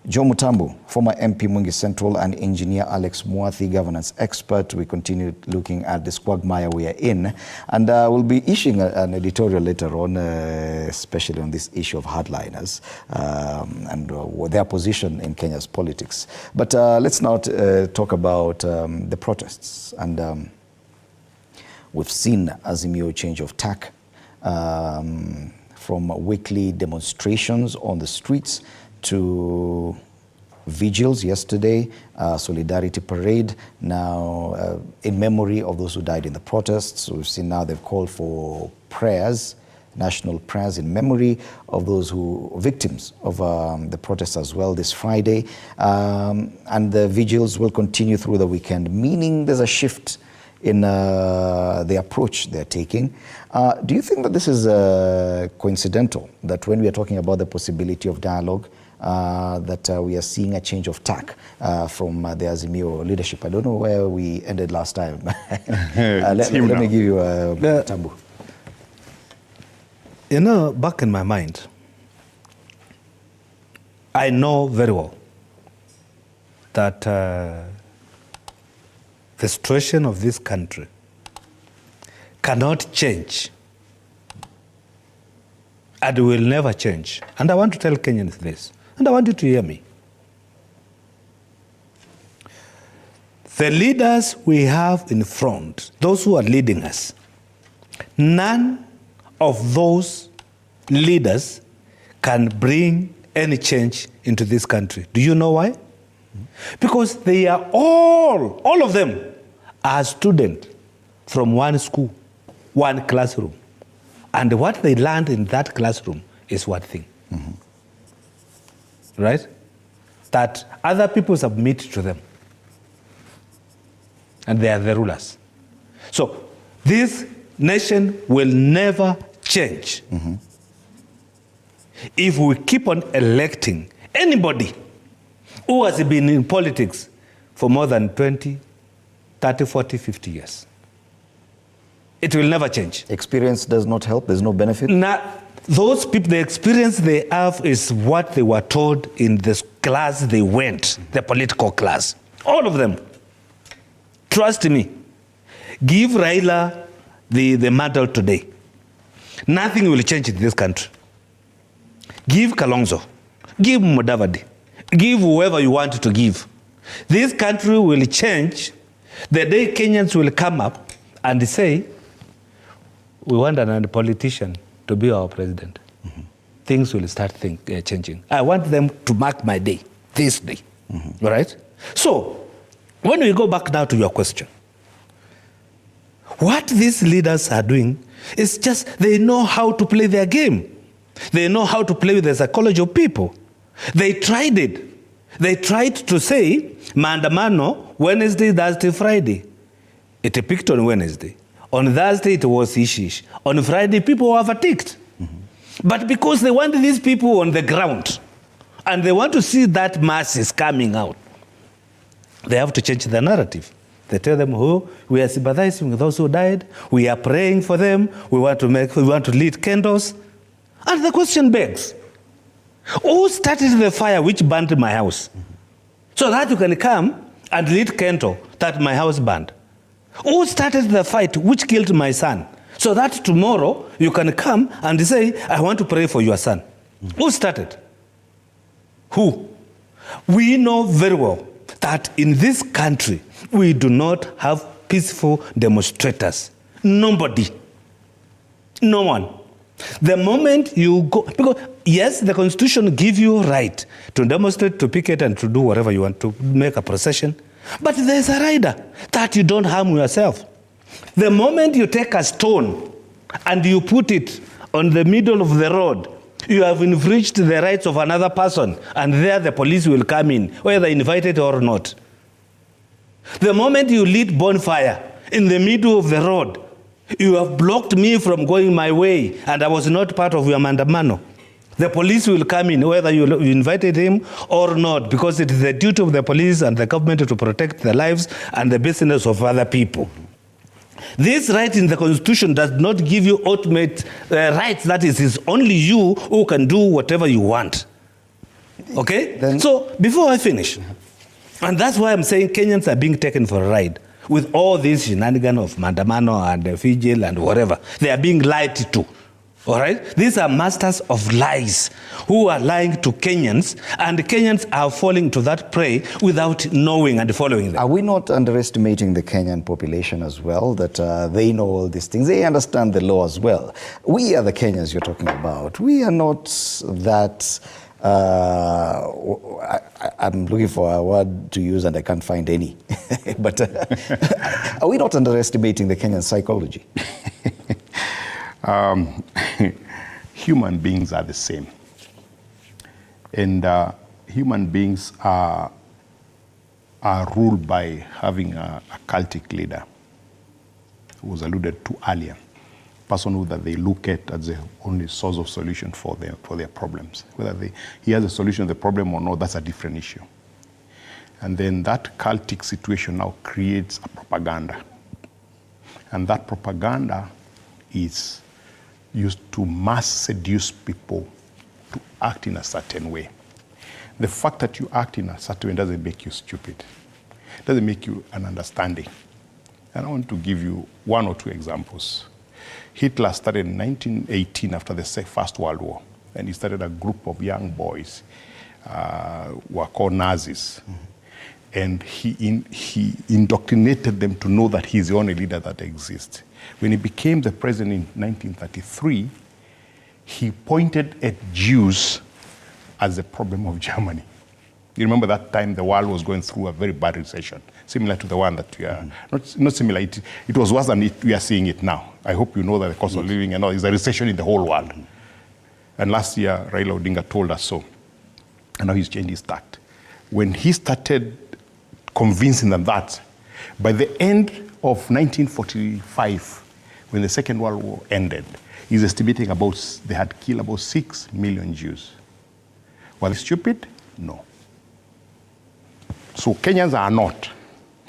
Joe Mutambu, former MP Mwingi Central, and engineer Alex Mwathi, governance expert. We continue looking at this quagmire we are in, and we'll be issuing an editorial later on, especially on this issue of hardliners and their position in Kenya's politics. But let's now talk about the protests. And we've seen Azimio change of tack from weekly demonstrations on the streets to vigils yesterday, solidarity parade, now in memory of those who died in the protests. So we've seen now they've called for prayers, national prayers in memory of those who victims of the protests as well this Friday. And the vigils will continue through the weekend, meaning there's a shift in the approach they're taking. Do you think that this is coincidental, that when we are talking about the possibility of dialogue, that we are seeing a change of tack from the Azimio leadership? I don't know where we ended last time. Let me give you a Tambu. You know, back in my mind, I know very well that the situation of this country cannot change and will never change. And I want to tell Kenyans this, and I want you to hear me. The leaders we have in front, those who are leading us, none of those leaders can bring any change into this country. Do you know why? Because they are all of them are students from one school, one classroom. And what they learned in that classroom is one thing. Right? That other people submit to them. And they are the rulers. So this nation will never change if we keep on electing anybody who has been in politics for more than 20, 30, 40, 50 years. It will never change. Experience does not help. There's no benefit. Now, those people, the experience they have is what they were taught in this class they went, the political class. All of them. Trust me. Give Raila the mantle today. Nothing will change in this country. Give Kalonzo. Give Mudavadi. Give whoever you want to give. This country will change the day Kenyans will come up and say, we want another politician to be our president. Things will start changing. I want them to mark my day, this day. All right? So, when we go back now to your question, what these leaders are doing is just they know how to play their game. They know how to play with the psychology of people. They tried it. They tried to say, maandamano, Wednesday, Thursday, Friday. It picked on Wednesday. On Thursday, it was ishish. On Friday, people were fatigued. But because they want these people on the ground, and they want to see that masses coming out, they have to change the narrative. They tell them, oh, we are sympathizing with those who died. We are praying for them. We want to lit candles. And the question begs, who started the fire which burned my house? So that you can come and lit candle that my house burned. Who started the fight which killed my son? So that tomorrow you can come and say, I want to pray for your son. Who started? Who? We know very well that in this country, we do not have peaceful demonstrators. Nobody. No one. The moment you go, because yes, the Constitution gives you right to demonstrate, to picket, and to do whatever you want, to make a procession. But there's a rider that you don't harm yourself. The moment you take a stone and you put it on the middle of the road, you have infringed the rights of another person, and there the police will come in, whether invited or not. The moment you lit bonfire in the middle of the road, you have blocked me from going my way, and I was not part of your maandamano. The police will come in, whether you invited him or not, because it is the duty of the police and the government to protect the lives and the business of other people. This right in the Constitution does not give you ultimate rights. That is, it's only you who can do whatever you want. Okay? So, before I finish, and that's why I'm saying Kenyans are being taken for a ride with all these shenanigans of maandamano and vigil and whatever. They are being lied to. All right? These are masters of lies who are lying to Kenyans, and Kenyans are falling to that prey without knowing and following them. Are we not underestimating the Kenyan population as well, that they know all these things? They understand the law as well. We are the Kenyans you're talking about. We are not that... I'm looking for a word to use and I can't find any. But are we not underestimating the Kenyan psychology? Human beings are the same. And human beings are ruled by having a cultic leader who was alluded to earlier. Person who that they look at as the only source of solution for their problems. Whether he has a solution to the problem or not, that's a different issue. And then that cultic situation now creates a propaganda. And that propaganda is used to mass seduce people to act in a certain way. The fact that you act in a certain way doesn't make you stupid. It doesn't make you an understanding. And I want to give you one or two examples. Hitler started in 1918 after the First World War, and he started a group of young boys who were called Nazis. And he indoctrinated them to know that he's the only leader that exists. When he became the president in 1933, he pointed at Jews as the problem of Germany. You remember that time the world was going through a very bad recession, similar to the one that we are, not similar, it was worse than we are seeing it now. I hope you know that the cost of living and all is a recession in the whole world. And last year, Raila Odinga told us so. And now he's changed his tact. When he started convincing them that, by the end of 1945, when the Second World War ended, he's estimating they had killed about 6 million Jews. Were they stupid? No. So Kenyans are not,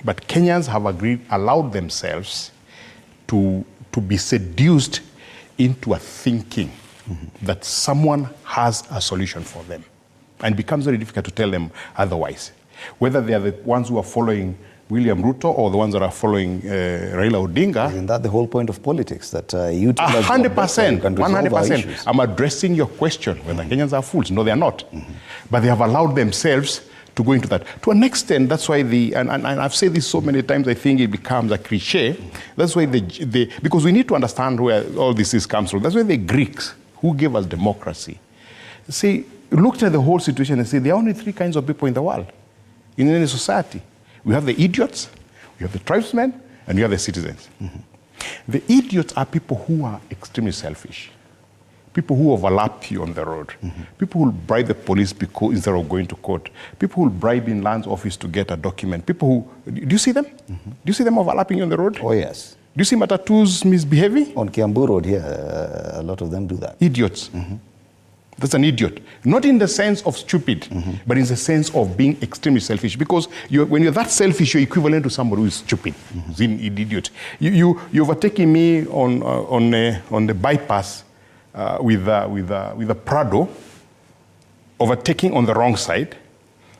but Kenyans have allowed themselves to be seduced into a thinking that someone has a solution for them. And it becomes very difficult to tell them otherwise. Whether they are the ones who are following William Ruto or the ones that are following Raila Odinga. Isn't that the whole point of politics? That you 100%, 100%. I'm addressing your question, whether Kenyans are fools. No, they are not. But they have allowed themselves to go into that. To an extent, that's why and I've said this so many times, I think it becomes a cliche. That's why because we need to understand where all this comes from. That's why the Greeks, who gave us democracy, looked at the whole situation and said, there are only three kinds of people in the world, in any society. We have the idiots, we have the tribesmen, and we have the citizens. The idiots are people who are extremely selfish. People who overlap you on the road. People who bribe the police instead of going to court. People who bribe in land's office to get a document. People who, do you see them? Do you see them overlapping you on the road? Oh, yes. Do you see Matatus misbehaving? On Kiambu Road here, a lot of them do that. Idiots. That's an idiot. Not in the sense of stupid, but in the sense of being extremely selfish. Because when you're that selfish, you're equivalent to somebody who is stupid, who's an idiot. You're overtaking me on the bypass with a Prado, overtaking on the wrong side,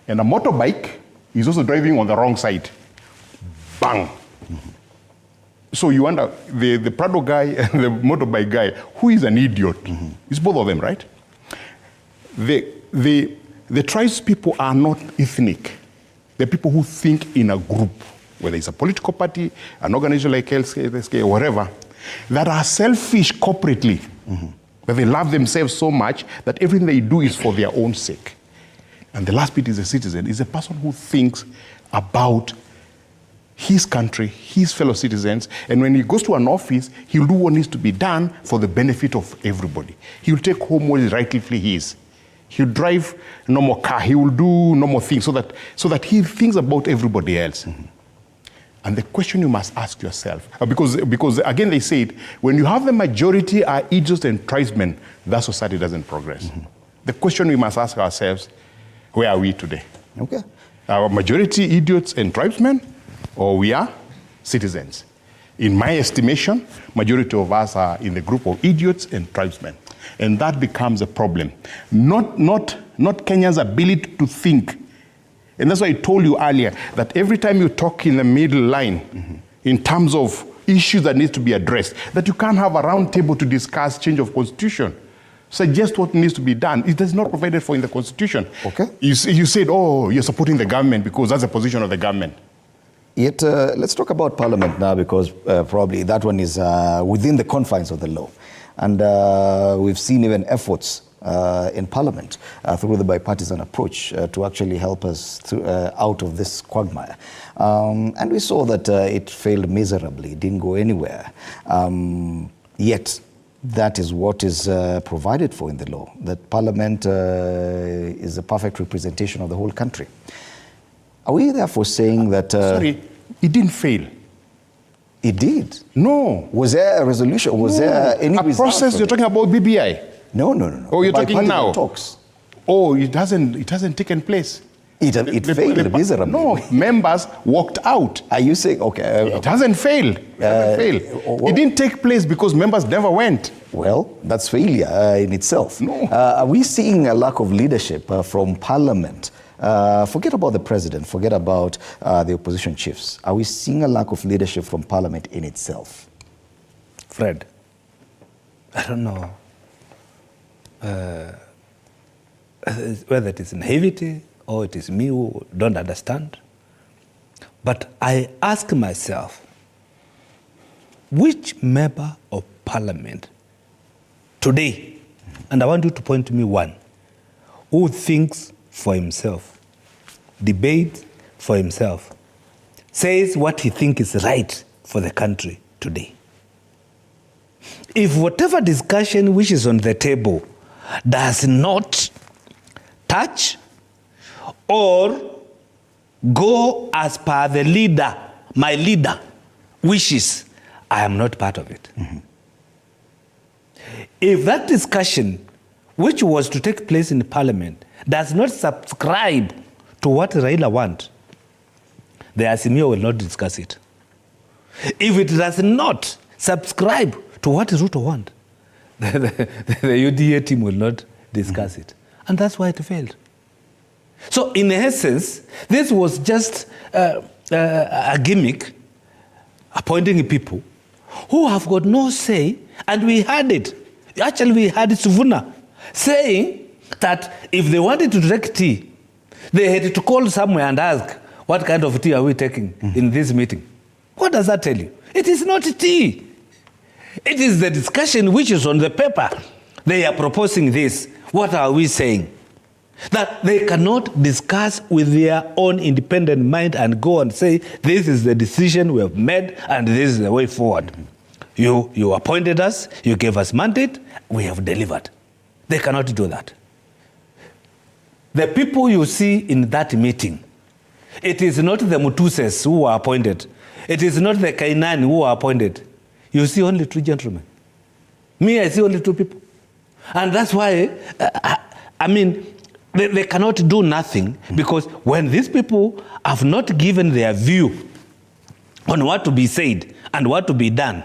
and a motorbike is also driving on the wrong side. Bang! So you wonder, the Prado guy and the motorbike guy, who is an idiot? It's both of them, right? The tribes people are not ethnic. They're people who think in a group, whether it's a political party, an organization like LSK, or whatever, that are selfish corporately. But they love themselves so much that everything they do is for their own sake. And the last bit is a citizen, is a person who thinks about his country, his fellow citizens, and when he goes to an office, he'll do what needs to be done for the benefit of everybody. He'll take home what is rightfully his. He'll drive a normal car, he will do normal things so that he thinks about everybody else. And the question you must ask yourself, because again they said, when you have the majority are idiots and tribesmen, that society doesn't progress. The question we must ask ourselves, where are we today? Okay. Our majority idiots and tribesmen, or we are citizens? In my estimation, majority of us are in the group of idiots and tribesmen. And that becomes a problem. Not Kenya's ability to think. And that's why I told you earlier that every time you talk in the middle line, in terms of issues that need to be addressed, that you can't have a round table to discuss change of constitution. Suggest what needs to be done. It is not provided for in the constitution. Okay. You said, oh, you're supporting the government because that's the position of the government. Yet, let's talk about Parliament now, because probably that one is within the confines of the law. And we've seen even efforts in Parliament through the bipartisan approach to actually help us out of this quagmire. And we saw that it failed miserably, it didn't go anywhere. Yet, that is what is provided for in the law, that Parliament is a perfect representation of the whole country. Are we therefore saying that... sorry, it didn't fail. It did? No. Was there a resolution? Was there any a process? You're talking about BBI? No. Oh, you're talking now? Talks. Oh, it hasn't taken place. It failed miserably. No, members walked out. Are you saying, okay. It hasn't failed. It didn't take place because members never went. Well, that's failure in itself. No. Are we seeing a lack of leadership from Parliament? Forget about the president, forget about the opposition chiefs. Are we seeing a lack of leadership from Parliament in itself? Fred, I don't know whether it is naivety or it is me who don't understand. But I ask myself, which member of Parliament today, and I want you to point to me one, who thinks for himself, debates for himself, says what he thinks is right for the country today? If whatever discussion which is on the table does not touch or go as per the leader, my leader wishes, I am not part of it. Mm-hmm. If that discussion, which was to take place in Parliament, does not subscribe to what Raila wants, the Azimio will not discuss it. If it does not subscribe to what Ruto wants, the UDA team will not discuss it. And that's why it failed. So in essence, this was just a gimmick, appointing people who have got no say, and we had it. Actually, we had Suvuna saying that if they wanted to take tea, they had to call somewhere and ask, what kind of tea are we taking in this meeting? What does that tell you? It is not tea. It is the discussion which is on the paper. They are proposing this. What are we saying? That they cannot discuss with their own independent mind and go and say, this is the decision we have made and this is the way forward. You appointed us, you gave us mandate, we have delivered. They cannot do that. The people you see in that meeting, it is not the Mutuses who are appointed. It is not the Kainan who are appointed. You see only 2 gentlemen. Me, I see only 2 people. And that's why, they cannot do nothing, because when these people have not given their view on what to be said and what to be done,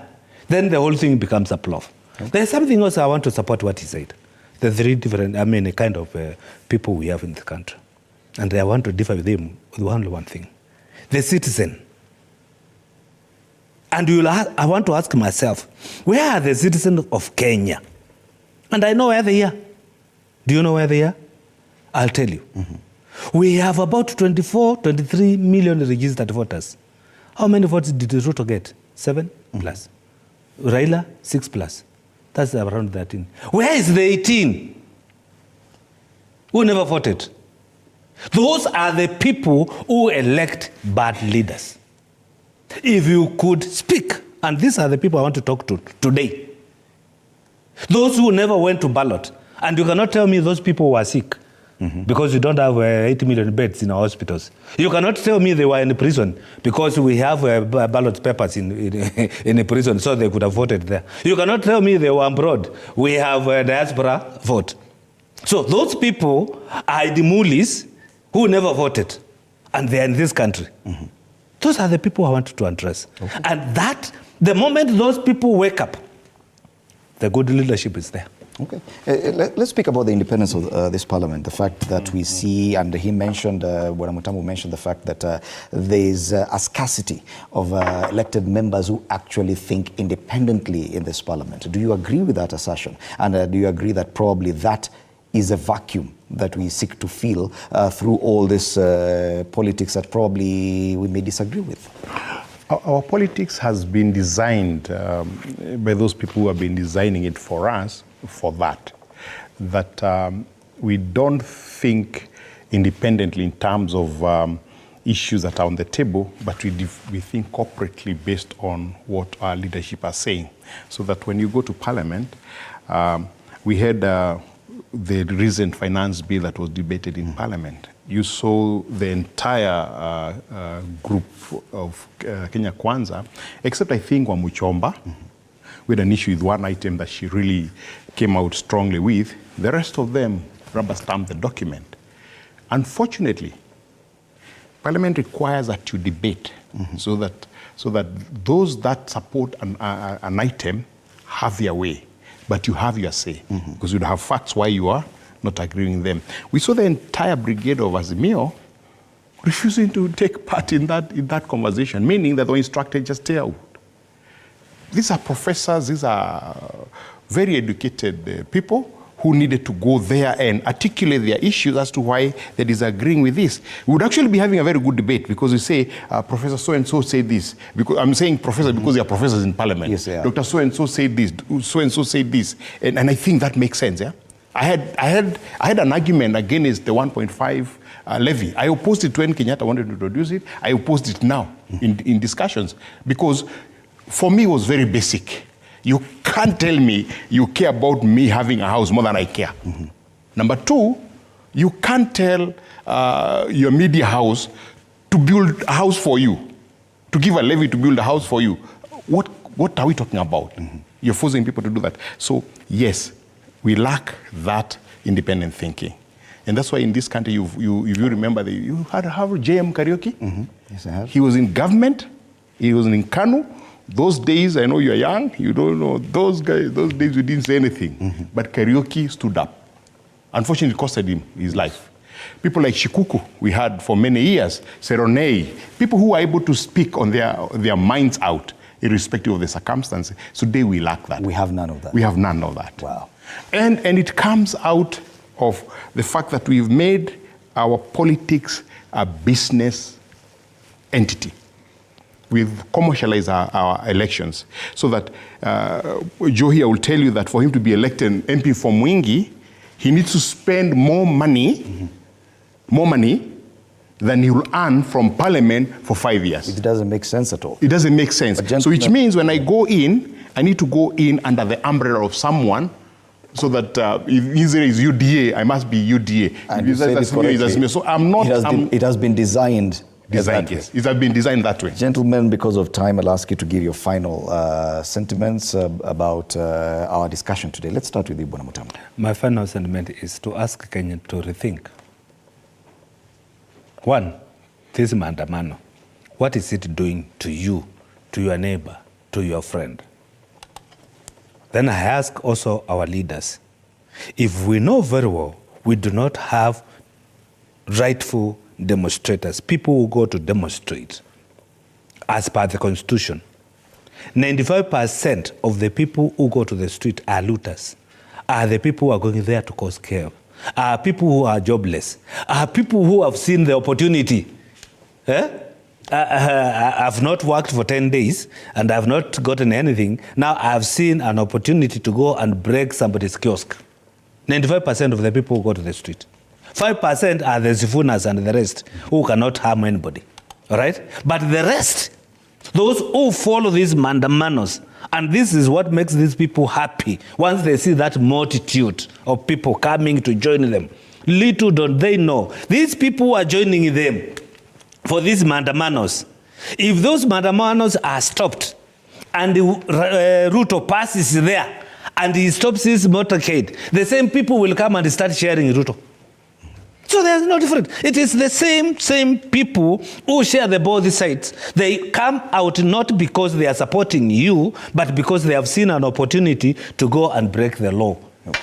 then the whole thing becomes a bluff. Okay. There's something else I want to support what he said. The 3 different, kind of people we have in the country. And I want to differ with him with only one thing. The citizen. And I want to ask myself, where are the citizens of Kenya? And I know where they are. Do you know where they are? I'll tell you. Mm-hmm. We have about 23 million registered voters. How many votes did Ruto get? 7 plus. Raila, 6 plus. That's around 13. Where is the 18? Who never voted? Those are the people who elect bad leaders. If you could speak, and these are the people I want to talk to today. Those who never went to ballot, and you cannot tell me those people were sick. Mm-hmm. Because you don't have 80 million beds in our hospitals. You cannot tell me they were in prison because we have ballot papers in a prison, so they could have voted there. You cannot tell me they were abroad. We have a diaspora vote. So those people are the mulis who never voted, and they're in this country. Mm-hmm. Those are the people I want to address. Okay. And that, the moment those people wake up, the good leadership is there. Okay. Let's speak about the independence of this parliament. The fact that we see, and he mentioned, Bwana mentioned the fact that there's a scarcity of elected members who actually think independently in this parliament. Do you agree with that assertion? And do you agree that probably that is a vacuum that we seek to fill through all this politics that probably we may disagree with? Our politics has been designed by those people who have been designing it for us, for that we don't think independently in terms of issues that are on the table, but we think corporately based on what our leadership are saying. So that when you go to Parliament, we had the recent finance bill that was debated in Parliament. You saw the entire group of Kenya Kwanza, except I think Wamuchomba, with an issue with one item that she really came out strongly with. The rest of them rubber stamped the document. Unfortunately, Parliament requires that you debate so that those that support an item have their way, but you have your say, because you have facts why you are not agreeing with them. We saw the entire brigade of Azimio refusing to take part in that conversation, meaning that they were instructed just stay out. These are professors, these are very educated people who needed to go there and articulate their issues as to why they're disagreeing with this. We would actually be having a very good debate, because we say, Professor so-and-so said this. Because I'm saying professor because they are professors in Parliament. Yes, they are. Dr. So-and-so said this, so-and-so said this. And I think that makes sense, yeah? I had an argument against the 1.5 levy. I opposed it when Kenyatta wanted to introduce it. I opposed it now in discussions, because for me it was very basic. You can't tell me you care about me having a house more than I care. Number two, you can't tell your media house to build a house for you, to give a levy to build a house for you. What are we talking about? You're forcing people to do that. So yes, we lack that independent thinking. And that's why in this country, if you remember, you had JM Karaoke. Yes, I have. He was in government. He was in Kanu. Those days, I know you're young, you don't know, those guys, those days we didn't say anything. But Karaoke stood up. Unfortunately, it costed him his life. People like Shikuku, we had for many years, Seronei, people who are able to speak on their minds out, irrespective of the circumstances. Today we lack that. We have none of that. We have none of that. Wow. And it comes out of the fact that we've made our politics a business entity. We've commercialized our elections, so that Joe here will tell you that for him to be elected MP from Mwingi, he needs to spend more money than he will earn from Parliament for 5 years. It doesn't make sense at all. It doesn't make sense. So which means when I go in, I need to go in under the umbrella of someone, so that if Israel is UDA, I must be UDA. And you said it correctly. So I'm not... It has been designed yes. It has been designed that way. Gentlemen, because of time, I'll ask you to give your final sentiments about our discussion today. Let's start with you, Bwana Mutamu. My final sentiment is to ask Kenya to rethink. One, this maandamano, what is it doing to you, to your neighbor, to your friend? Then I ask also our leaders, if we know very well we do not have rightful demonstrators, people who go to demonstrate as per the Constitution, 95% of the people who go to the street are looters, are the people who are going there to cause chaos, are people who are jobless, are people who have seen the opportunity. I've not worked for 10 days and I've not gotten anything. Now I've seen an opportunity to go and break somebody's kiosk. 95% of the people who go to the street. 5% are the Sifunas and the rest who cannot harm anybody. All right? But the rest, those who follow these mandamanos, and this is what makes these people happy once they see that multitude of people coming to join them. Little don't they know, these people who are joining them for these mandamanos, if those mandamanos are stopped and the Ruto passes there and he stops his motorcade, the same people will come and start sharing Ruto. So there's no difference. It is the same people who share the both sides. They come out not because they are supporting you, but because they have seen an opportunity to go and break the law.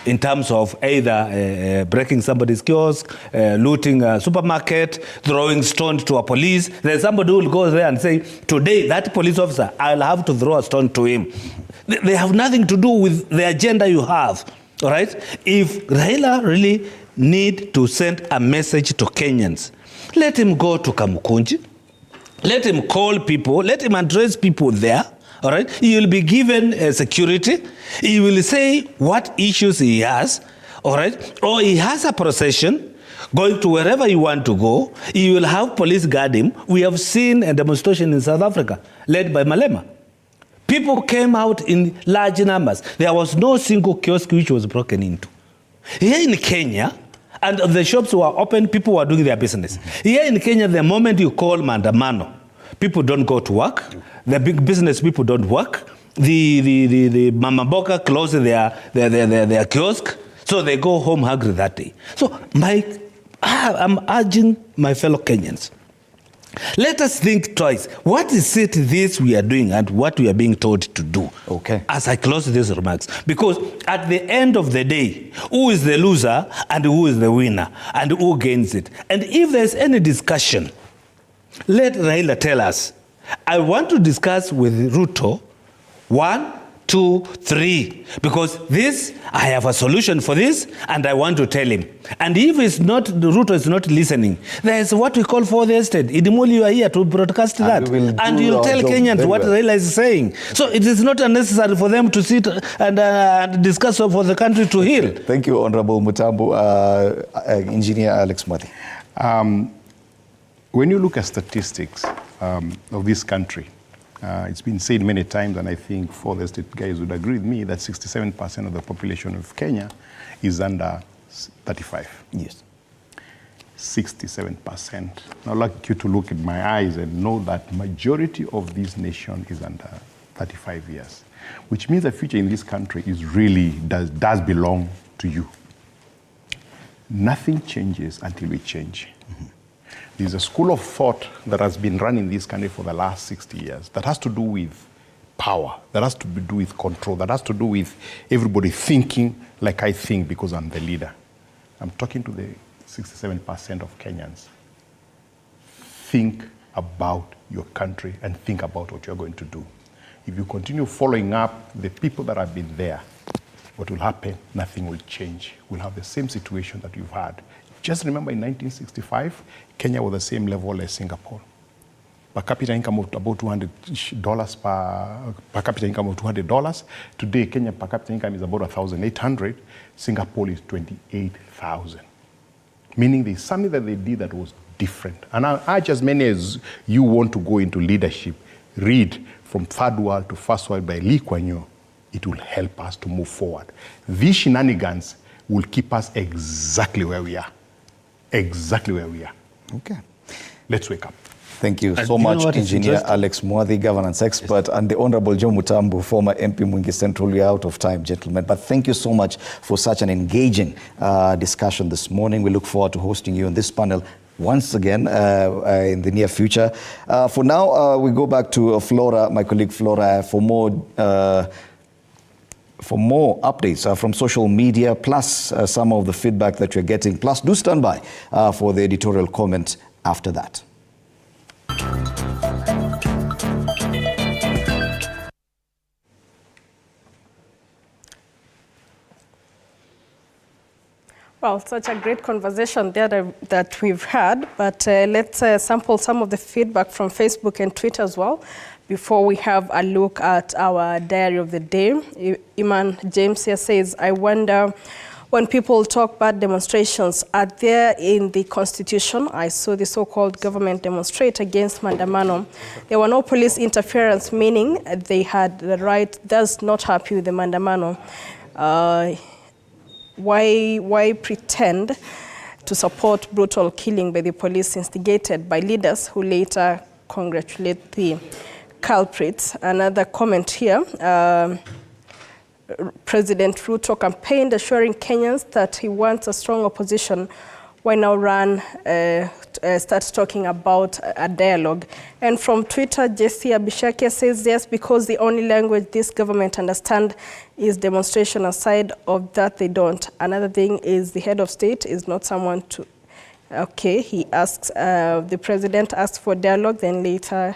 In terms of either breaking somebody's kiosk, looting a supermarket, throwing stones to a police. There's somebody who will go there and say, today, that police officer, I'll have to throw a stone to him. They have nothing to do with the agenda you have, all right? If Raila really need to send a message to Kenyans, let him go to Kamukunji, let him call people, let him address people there, all right? He will be given security. He will say what issues he has, all right? Or he has a procession going to wherever you want to go. He will have police guard him. We have seen a demonstration in South Africa led by Malema. People came out in large numbers. There was no single kiosk which was broken into. Here in Kenya, and the shops were open, people were doing their business. Here in Kenya, the moment you call mandamano, people don't go to work. The big business people don't work. The Mama Boka close their kiosk, so they go home hungry that day. So I'm urging my fellow Kenyans, Let us think twice. What is it this we are doing and what we are being told to do? Okay. As I close these remarks. Because at the end of the day, who is the loser and who is the winner and who gains it? And if there's any discussion, let Raila tell us. I want to discuss with Ruto 1, 2, 3, because this, I have a solution for this, and I want to tell him. And if Ruto is not listening, there's what we call for the estate. Idimuli, you are here to broadcast that. And you'll tell Kenyans what Raila is saying. So it is not unnecessary for them to sit and discuss for the country to heal. Thank you, Honorable Mutambu. Engineer Alex Mati. When you look at statistics of this country, it's been said many times, and I think for the state guys would agree with me, that 67% of the population of Kenya is under 35. Yes. 67%. Now, I'd like you to look at my eyes and know that majority of this nation is under 35 years, which means the future in this country is really does belong to you. Nothing changes until we change. Mm-hmm. There's a school of thought that has been run in this country for the last 60 years that has to do with power, that has to do with control, that has to do with everybody thinking like I think because I'm the leader. I'm talking to the 67% of Kenyans. Think about your country and think about what you're going to do. If you continue following up the people that have been there, what will happen? Nothing will change. We'll have the same situation that you've had. Just remember in 1965, Kenya was the same level as Singapore. Per capita income of about $200 per capita income of $200. Today, Kenya per capita income is about 1,800. Singapore is 28,000. Meaning there's something that they did that was different. And I urge as many as you want to go into leadership, read From Third World to First World by Lee Kuan Yew. It will help us to move forward. These shenanigans will keep us exactly where we are. Exactly where we are. Okay. Let's wake up. Thank you so much, Engineer Alex Mwadhi, governance expert, yes, and the Honorable Joe Mutambu, former MP Mwingi Central. We are out of time, gentlemen. But thank you so much for such an engaging discussion this morning. We look forward to hosting you on this panel once again in the near future. For now, we go back to Flora, my colleague Flora, for more updates from social media, plus some of the feedback that you're getting. Plus, do stand by for the editorial comment after that. Well, such a great conversation there that we've had, but let's sample some of the feedback from Facebook and Twitter as well before we have a look at our diary of the day. Iman James here says, I wonder when people talk about demonstrations, are there in the Constitution? I saw the so-called government demonstrate against Mandamano. There were no police interference, meaning they had the right. That's not happy with the Mandamano. Why pretend to support brutal killing by the police instigated by leaders who later congratulate the culprits? Another comment here. President Ruto campaigned assuring Kenyans that he wants a strong opposition. Why now start talking about a dialogue? And from Twitter, Jesse Abishakia says, yes, because the only language this government understands is demonstration. Aside of that, they don't. Another thing is the head of state is not someone to... Okay, he asks, the president asks for dialogue, then later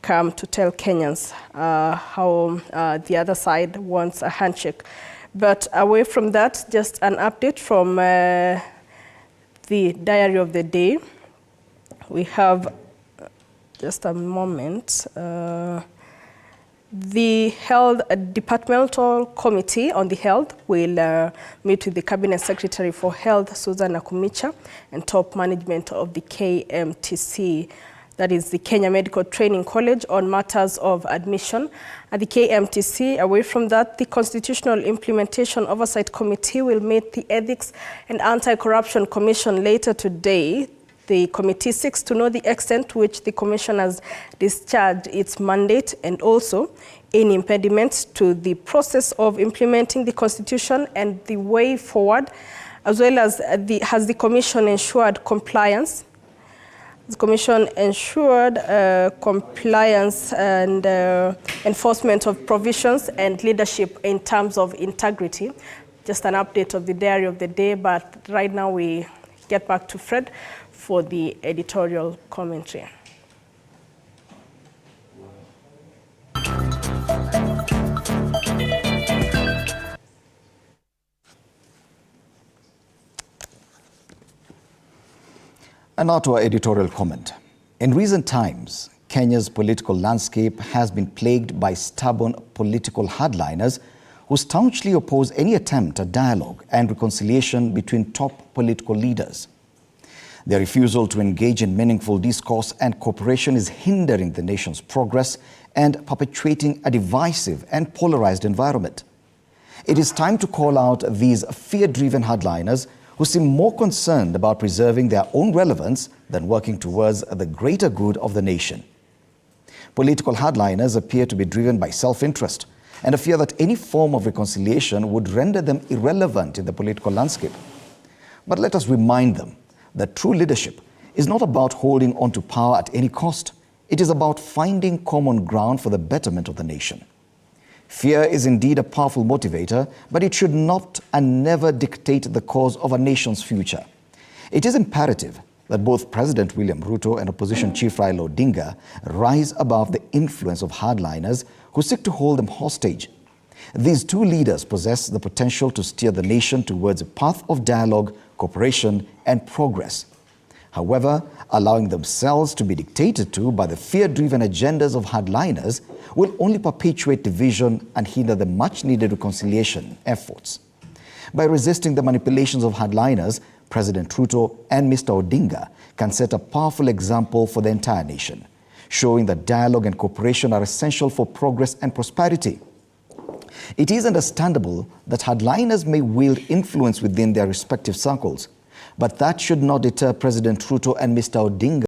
come to tell Kenyans how the other side wants a handshake. But away from that, just an update from the diary of the day. We have, just a moment, the Health Departmental Committee on the Health will meet with the Cabinet Secretary for Health, Susan Nakumicha, and top management of the KMTC, that is the Kenya Medical Training College, on matters of admission at the KMTC. Away from that, the Constitutional Implementation Oversight Committee will meet the Ethics and Anti-Corruption Commission later today. The committee seeks to know the extent to which the commission has discharged its mandate and also any impediments to the process of implementing the Constitution and the way forward, as well as has the commission ensured compliance The Commission ensured compliance and enforcement of provisions and leadership in terms of integrity. Just an update of the diary of the day, but right now we get back to Fred for the editorial commentary. And now to our editorial comment. In recent times, Kenya's political landscape has been plagued by stubborn political hardliners who staunchly oppose any attempt at dialogue and reconciliation between top political leaders. Their refusal to engage in meaningful discourse and cooperation is hindering the nation's progress and perpetuating a divisive and polarized environment. It is time to call out these fear-driven hardliners who seem more concerned about preserving their own relevance than working towards the greater good of the nation. Political hardliners appear to be driven by self-interest and a fear that any form of reconciliation would render them irrelevant in the political landscape. But let us remind them that true leadership is not about holding on to power at any cost. It is about finding common ground for the betterment of the nation. Fear is indeed a powerful motivator, but it should not and never dictate the course of a nation's future. It is imperative that both President William Ruto and Opposition Chief Raila Odinga rise above the influence of hardliners who seek to hold them hostage. These two leaders possess the potential to steer the nation towards a path of dialogue, cooperation, and progress. However, allowing themselves to be dictated to by the fear-driven agendas of hardliners will only perpetuate division and hinder the much-needed reconciliation efforts. By resisting the manipulations of hardliners, President Ruto and Mr. Odinga can set a powerful example for the entire nation, showing that dialogue and cooperation are essential for progress and prosperity. It is understandable that hardliners may wield influence within their respective circles, but that should not deter President Ruto and Mr. Odinga